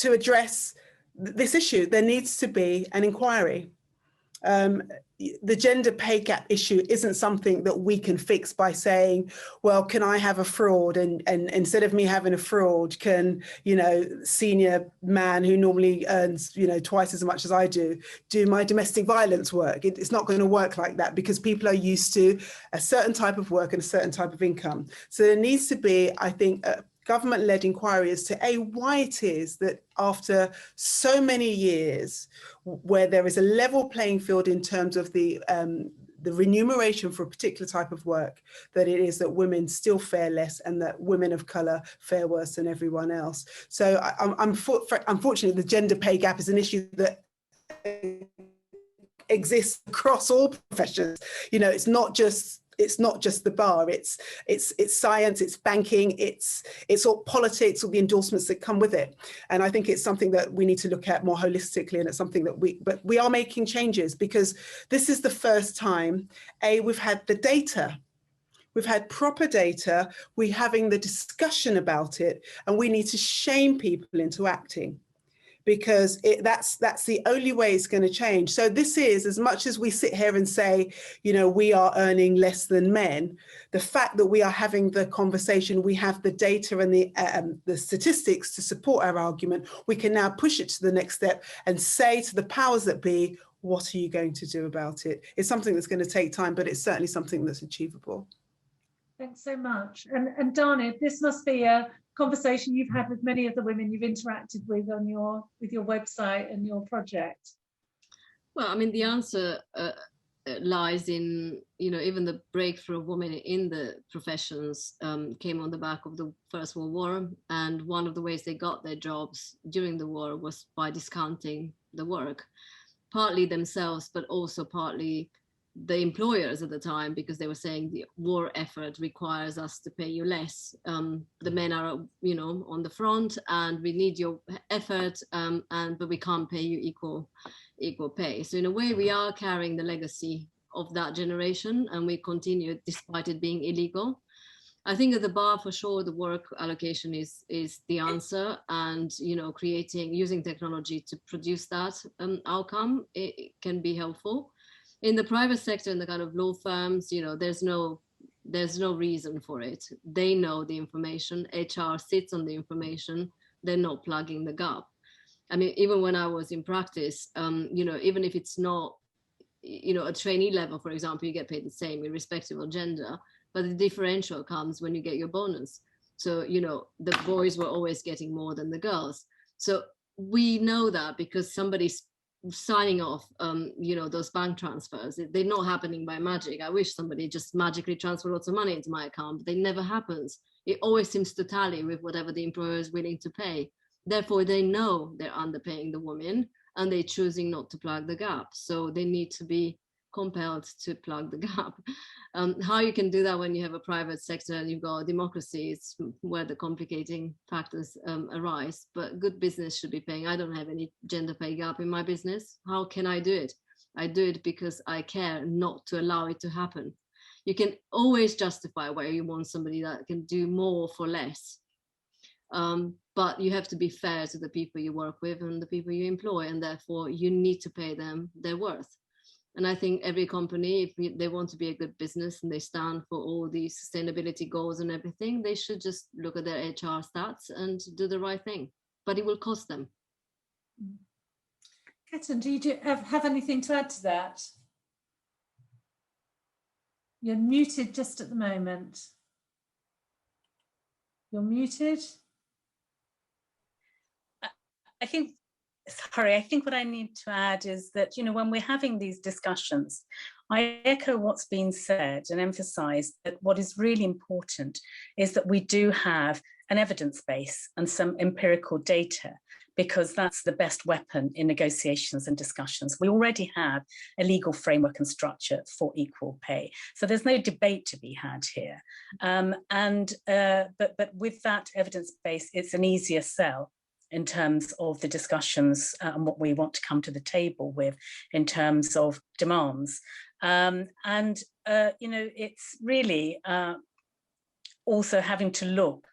to address this issue. There needs to be an inquiry, the gender pay gap issue isn't something that we can fix by saying, well, can I have a fraud? And instead of me having a fraud, can, you know, senior man who normally earns, you know, twice as much as I do my domestic violence work? It's not going to work like that, because people are used to a certain type of work and a certain type of income. So there needs to be, I think, government-led inquiry as to why it is that after so many years where there is a level playing field in terms of the remuneration for a particular type of work, that it is that women still fare less and that women of colour fare worse than everyone else. So unfortunately, the gender pay gap is an issue that exists across all professions. You know, it's not just the bar, it's science, it's banking, it's all politics, all the endorsements that come with it. And I think it's something that we need to look at more holistically, and it's something that we are making changes, because this is the first time we've had the data. We've had proper data, we're having the discussion about it, and we need to shame people into acting, because that's the only way it's going to change. So this is, as much as we sit here and say, you know, we are earning less than men, the fact that we are having the conversation, we have the data and the statistics to support our argument, we can now push it to the next step and say to the powers that be, what are you going to do about it? It's something that's going to take time, but it's certainly something that's achievable. Thanks so much. And Dana, this must be a conversation you've had with many of the women you've interacted with on your website and your project. Well, I mean, the answer lies in, you know, even the breakthrough of women in the professions came on the back of the First World War, and one of the ways they got their jobs during the war was by discounting the work, partly themselves, but also partly the employers at the time, because they were saying the war effort requires us to pay you less. The men are, you know, on the front, and we need your effort, but we can't pay you equal pay. So in a way, we are carrying the legacy of that generation, and we continue despite it being illegal. I think at the bar, for sure, the work allocation is the answer, and, you know, using technology to produce that outcome, it can be helpful. In the private sector, in the kind of law firms, you know, there's no reason for it. They know the information. HR sits on the information. They're not plugging the gap. I mean, even when I was in practice, you know, even if it's not, you know, a trainee level, for example, you get paid the same irrespective of gender, but the differential comes when you get your bonus. So, you know, the boys were always getting more than the girls. So we know that because somebody's signing off, you know, those bank transfers. They're not happening by magic. I wish somebody just magically transferred lots of money into my account, but it never happens. It always seems to tally with whatever the employer is willing to pay. Therefore, they know they're underpaying the woman, and they're choosing not to plug the gap. So they need to be compelled to plug the gap. How you can do that when you have a private sector and you've got a democracy, it's where the complicating factors arise. But good business should be paying. I don't have any gender pay gap in my business. How can I do it? I do it because I care not to allow it to happen. You can always justify why you want somebody that can do more for less. But you have to be fair to the people you work with and the people you employ, and therefore you need to pay them their worth. And I think every company, if they want to be a good business and they stand for all these sustainability goals and everything, they should just look at their HR stats and do the right thing. But it will cost them. Khatun, do you have anything to add to that? You're muted just at the moment. You're muted. I think what I need to add is that, you know, when we're having these discussions, I echo what's been said and emphasize that what is really important is that we do have an evidence base and some empirical data, because that's the best weapon in negotiations and discussions. We already have a legal framework and structure for equal pay. So there's no debate to be had here. But with that evidence base, it's an easier sell in terms of the discussions and what we want to come to the table with in terms of demands. You know, it's really also having to look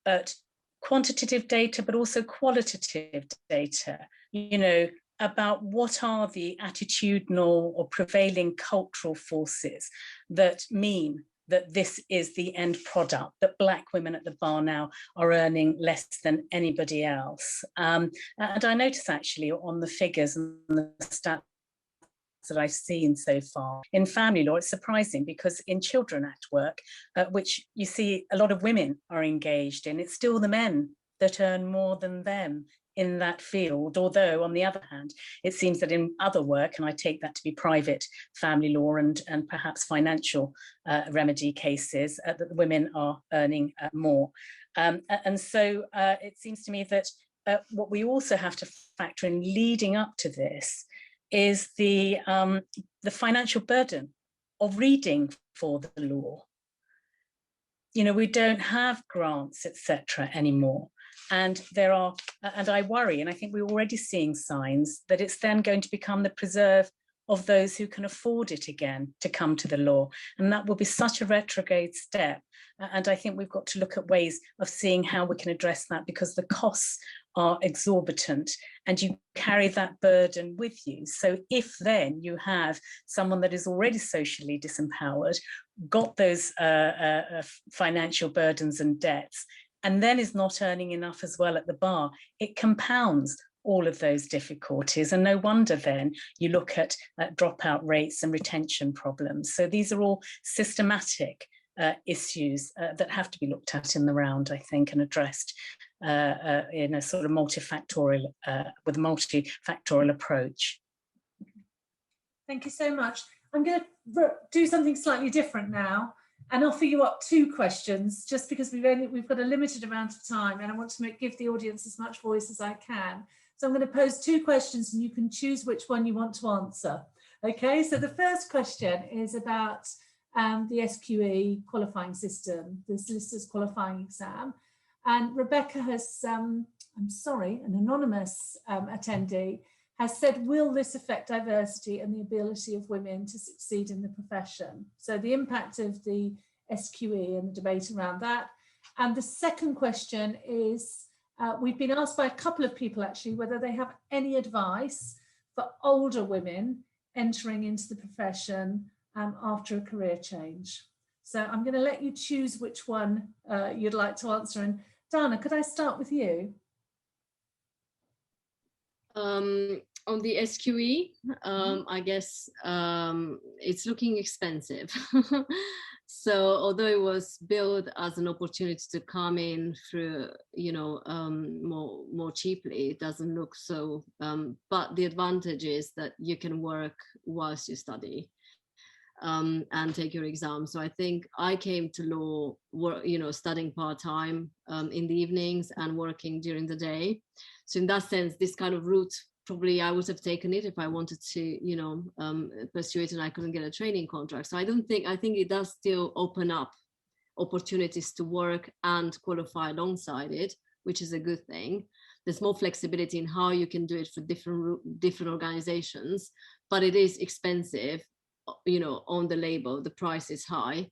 at quantitative data, but also qualitative data. You know, about what are the attitudinal or prevailing cultural forces that mean that this is the end product, that Black women at the bar now are earning less than anybody else. And I notice actually on the figures and the stats that I've seen so far in family law, it's surprising because in children act work, which you see a lot of women are engaged in, it's still the men that earn more than them in that field. Although on the other hand, it seems that in other work, and I take that to be private family law and perhaps financial remedy cases, that the women are earning more. And so it seems to me that what we also have to factor in leading up to this is the financial burden of reading for the law. You know, we don't have grants, etc. anymore. And there are, and I worry, and I think we're already seeing signs that it's then going to become the preserve of those who can afford it again to come to the law. And that will be such a retrograde step. And I think we've got to look at ways of seeing how we can address that, because the costs are exorbitant and you carry that burden with you. So if then you have someone that is already socially disempowered, got those financial burdens and debts, and then is not earning enough as well at the bar, it compounds all of those difficulties. And no wonder then you look at dropout rates and retention problems. So these are all systematic issues that have to be looked at in the round, I think, and addressed in a sort of multifactorial, with a multifactorial approach. Thank you so much. I'm going to do something slightly different now and offer you up 2 questions, just because we've got a limited amount of time and I want to give the audience as much voice as I can. So I'm going to pose 2 questions and you can choose which one you want to answer. Okay, so the first question is about the SQE qualifying system, the solicitor's qualifying exam. And Rebecca has, an anonymous attendee, has said, will this affect diversity and the ability of women to succeed in the profession? So the impact of the SQE and the debate around that. And the second question is, we've been asked by a couple of people actually, whether they have any advice for older women entering into the profession after a career change. So I'm going to let you choose which one you'd like to answer. And Dana, could I start with you? On the SQE, I guess it's looking expensive. So although it was built as an opportunity to come in through, more cheaply, it doesn't look so. But the advantage is that you can work whilst you study and take your exam. So I think I came to law, studying part-time in the evenings and working during the day. So in that sense, this kind of route, probably I would have taken it if I wanted to, pursue it and I couldn't get a training contract. So I think it does still open up opportunities to work and qualify alongside it, which is a good thing. There's more flexibility in how you can do it for different organizations, but it is expensive, on the label, the price is high.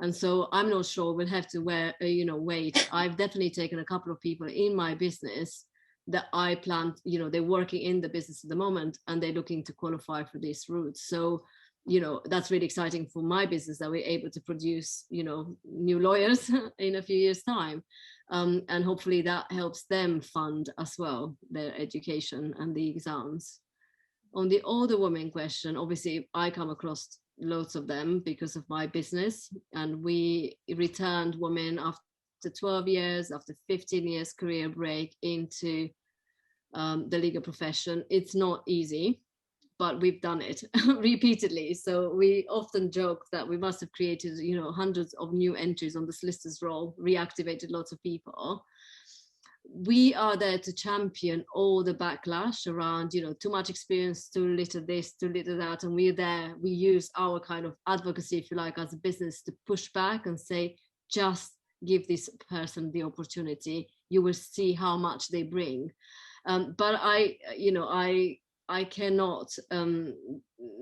And so I'm not sure, we'll have to wait. I've definitely taken a couple of people in my business that I plan, they're working in the business at the moment and they're looking to qualify for this route. So, that's really exciting for my business that we're able to produce, new lawyers in a few years' time. And hopefully that helps them fund as well their education and the exams. On the older women question, obviously I come across loads of them because of my business, and we returned women after 12 years, after 15 years career break into the legal profession. It's not easy, but we've done it repeatedly. So we often joke that we must have created, hundreds of new entries on the solicitor's roll, reactivated lots of people. We are there to champion all the backlash around, too much experience, too little this, too little that. And we're there, we use our kind of advocacy, if you like, as a business to push back and say, just give this person the opportunity. You will see how much they bring. But I cannot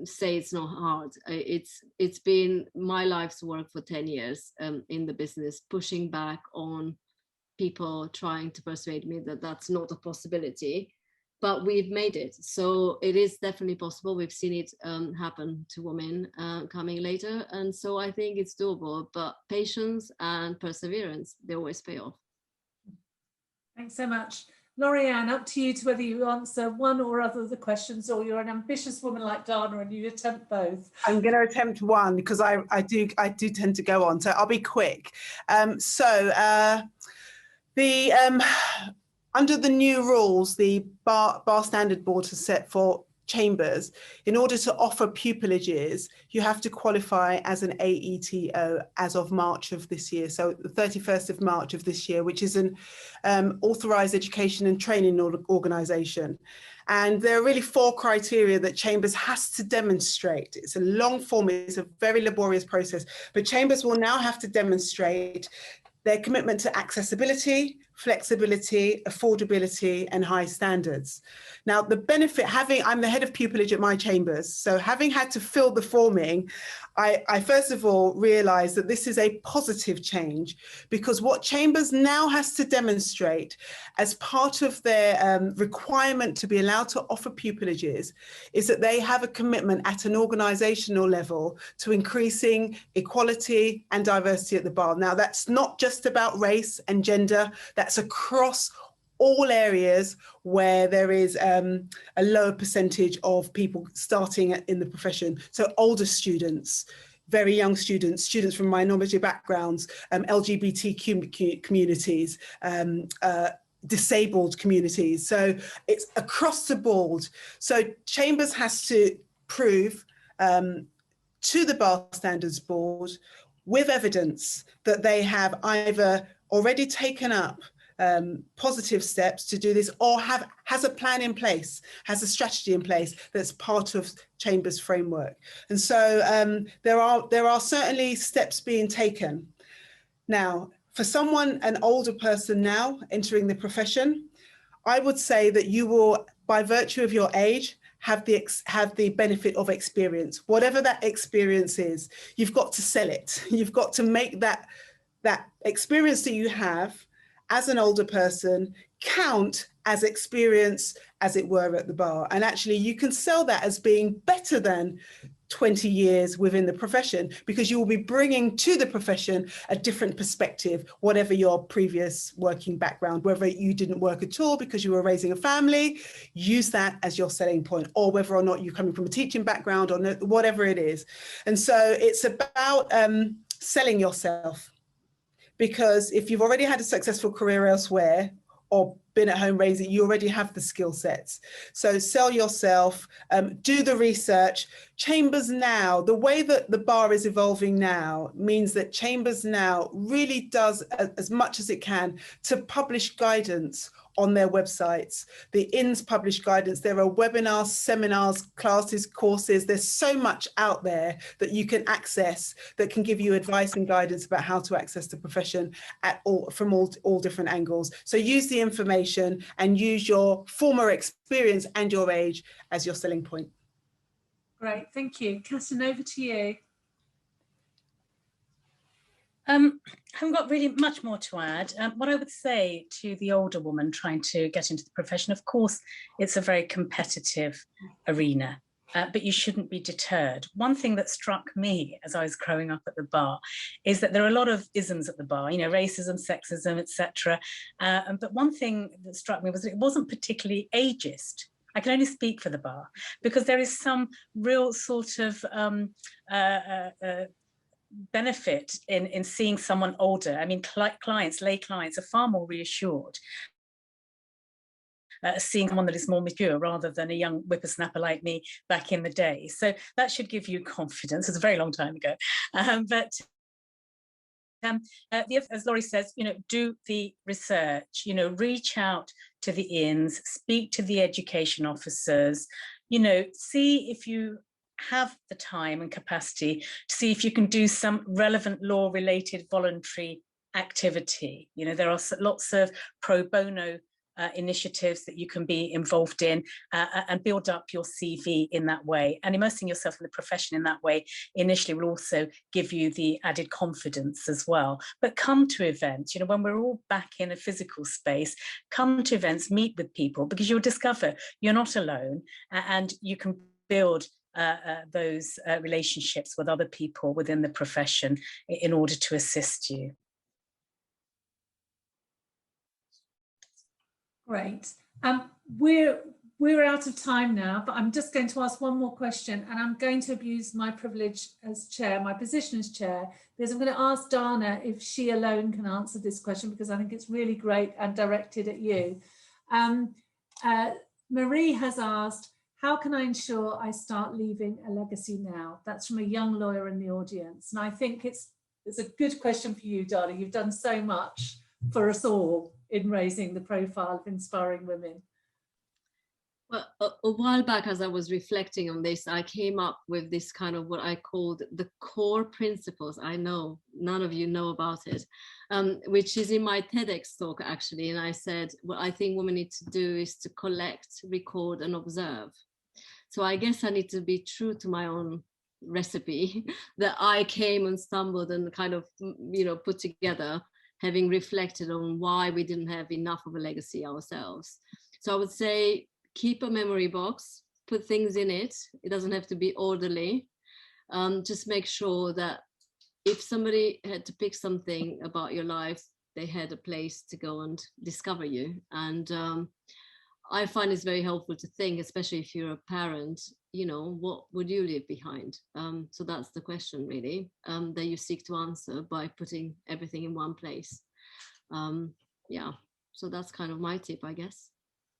say it's not hard. It's been my life's work for 10 years in the business, pushing back on people trying to persuade me that that's not a possibility. but we've made it. So it is definitely possible. We've seen it happen to women coming later. And so I think it's doable, but patience and perseverance, they always pay off. Thanks so much. Laurie-Anne, up to you to whether you answer one or other of the questions, or you're an ambitious woman like Dana and you attempt both. I'm going to attempt one because I do tend to go on, so I'll be quick. Under the new rules, the Bar Standard Board has set for chambers, in order to offer pupilages, you have to qualify as an AETO as of March of this year. So the 31st of March of this year, which is an authorised education and training organisation. And there are really 4 criteria that Chambers has to demonstrate. It's a long form, it's a very laborious process, but Chambers will now have to demonstrate their commitment to accessibility, flexibility, affordability, and high standards. Now, the benefit, I'm the head of pupillage at my chambers, so having had to fill the forming, I first of all realised that this is a positive change, because what Chambers now has to demonstrate as part of their requirement to be allowed to offer pupilages is that they have a commitment at an organisational level to increasing equality and diversity at the bar. Now, that's not just about race and gender, that's across all areas where there is a lower percentage of people starting in the profession. So older students, very young students, students from minority backgrounds, LGBT communities, disabled communities. So it's across the board. So Chambers has to prove to the Bar Standards Board with evidence that they have either already taken up positive steps to do this, or has a plan in place, has a strategy in place that's part of Chambers framework. And so there are certainly steps being taken. Now, for someone, an older person now entering the profession, I would say that you will, by virtue of your age, have the benefit of experience. Whatever that experience is, you've got to sell it. You've got to make that experience that you have as an older person count as experience, as it were, at the bar. And actually you can sell that as being better than 20 years within the profession, because you will be bringing to the profession a different perspective, whatever your previous working background, whether you didn't work at all because you were raising a family, use that as your selling point, or whether or not you're coming from a teaching background, or whatever it is. And so it's about selling yourself. Because if you've already had a successful career elsewhere, or been at home raising, you already have the skill sets. So sell yourself, do the research. Chambers now, the way that the bar is evolving now means that Chambers now really does as much as it can to publish guidance on their websites. The INS publish guidance. There are webinars, seminars, classes, courses. There's so much out there that you can access that can give you advice and guidance about how to access the profession from all different angles. So use the information and use your former experience and your age as your selling point. Great, thank you. Khatun, over to you. I haven't got really much more to add. What I would say to the older woman trying to get into the profession, of course, it's a very competitive arena, but you shouldn't be deterred. One thing that struck me as I was growing up at the bar is that there are a lot of isms at the bar, you know, racism, sexism, etc. But one thing that struck me was that it wasn't particularly ageist. I can only speak for the bar, because there is some real sort of benefit in seeing someone older. I mean, lay clients are far more reassured seeing someone that is more mature rather than a young whippersnapper like me back in the day. So that should give you confidence. It's a very long time ago. As Laurie says, you know, do the research, you know, reach out to the INS, speak to the education officers, you know, see if you have the time and capacity to see if you can do some relevant law-related voluntary activity. You know, there are lots of pro bono initiatives that you can be involved in and build up your CV in that way. And immersing yourself in the profession in that way initially will also give you the added confidence as well. But come to events, you know, when we're all back in a physical space, come to events, meet with people, because you'll discover you're not alone and you can build those relationships with other people within the profession in order to assist you. Great. We're out of time now, but I'm just going to ask one more question, and I'm going to abuse my privilege as chair, my position as chair, because I'm going to ask Dana if she alone can answer this question, because I think it's really great and directed at you. Marie has asked, how can I ensure I start leaving a legacy now? That's from a young lawyer in the audience. And I think it's a good question for you, Dana. You've done so much for us all in raising the profile of inspiring women. Well, a while back, as I was reflecting on this, I came up with this kind of what I called the core principles. I know none of you know about it, which is in my TEDx talk, actually. And I said, what I think women need to do is to collect, record, and observe. So I guess I need to be true to my own recipe that I came and stumbled and kind of, you know, put together, having reflected on why we didn't have enough of a legacy ourselves. So I would say, keep a memory box, put things in it. It doesn't have to be orderly. Just make sure that if somebody had to pick something about your life, they had a place to go and discover you. And I find it's very helpful to think, especially if you're a parent, you know, what would you leave behind? So that's the question, really, that you seek to answer by putting everything in one place. Yeah, so that's kind of my tip, I guess.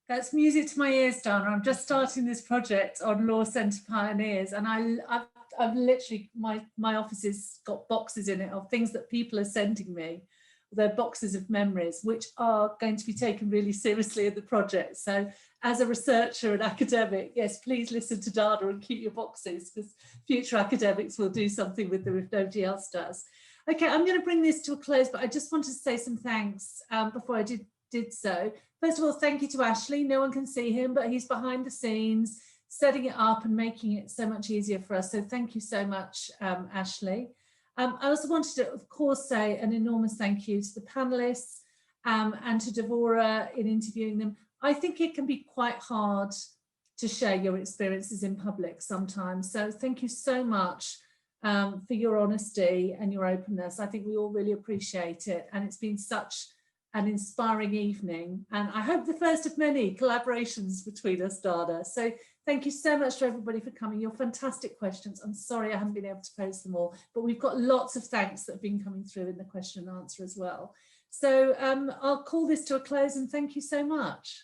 That's music to my ears, Dana. I'm just starting this project on Law Centre Pioneers, and I've literally, my office has got boxes in it of things that people are sending me. They're boxes of memories, which are going to be taken really seriously in the project. So as a researcher and academic, yes, please listen to Dana and keep your boxes, because future academics will do something with them if nobody else does. Okay, I'm going to bring this to a close, but I just wanted to say some thanks before I did so. First of all, thank you to Ashley. No one can see him, but he's behind the scenes, setting it up and making it so much easier for us. So thank you so much, Ashley. I also wanted to, of course, say an enormous thank you to the panelists and to Devora in interviewing them. I think it can be quite hard to share your experiences in public sometimes. So thank you so much for your honesty and your openness. I think we all really appreciate it. And it's been such an inspiring evening, and I hope the first of many collaborations between us, Dana. So thank you so much to everybody for coming. Your fantastic questions. I'm sorry I haven't been able to post them all, but we've got lots of thanks that have been coming through in the question and answer as well. So I'll call this to a close, and thank you so much.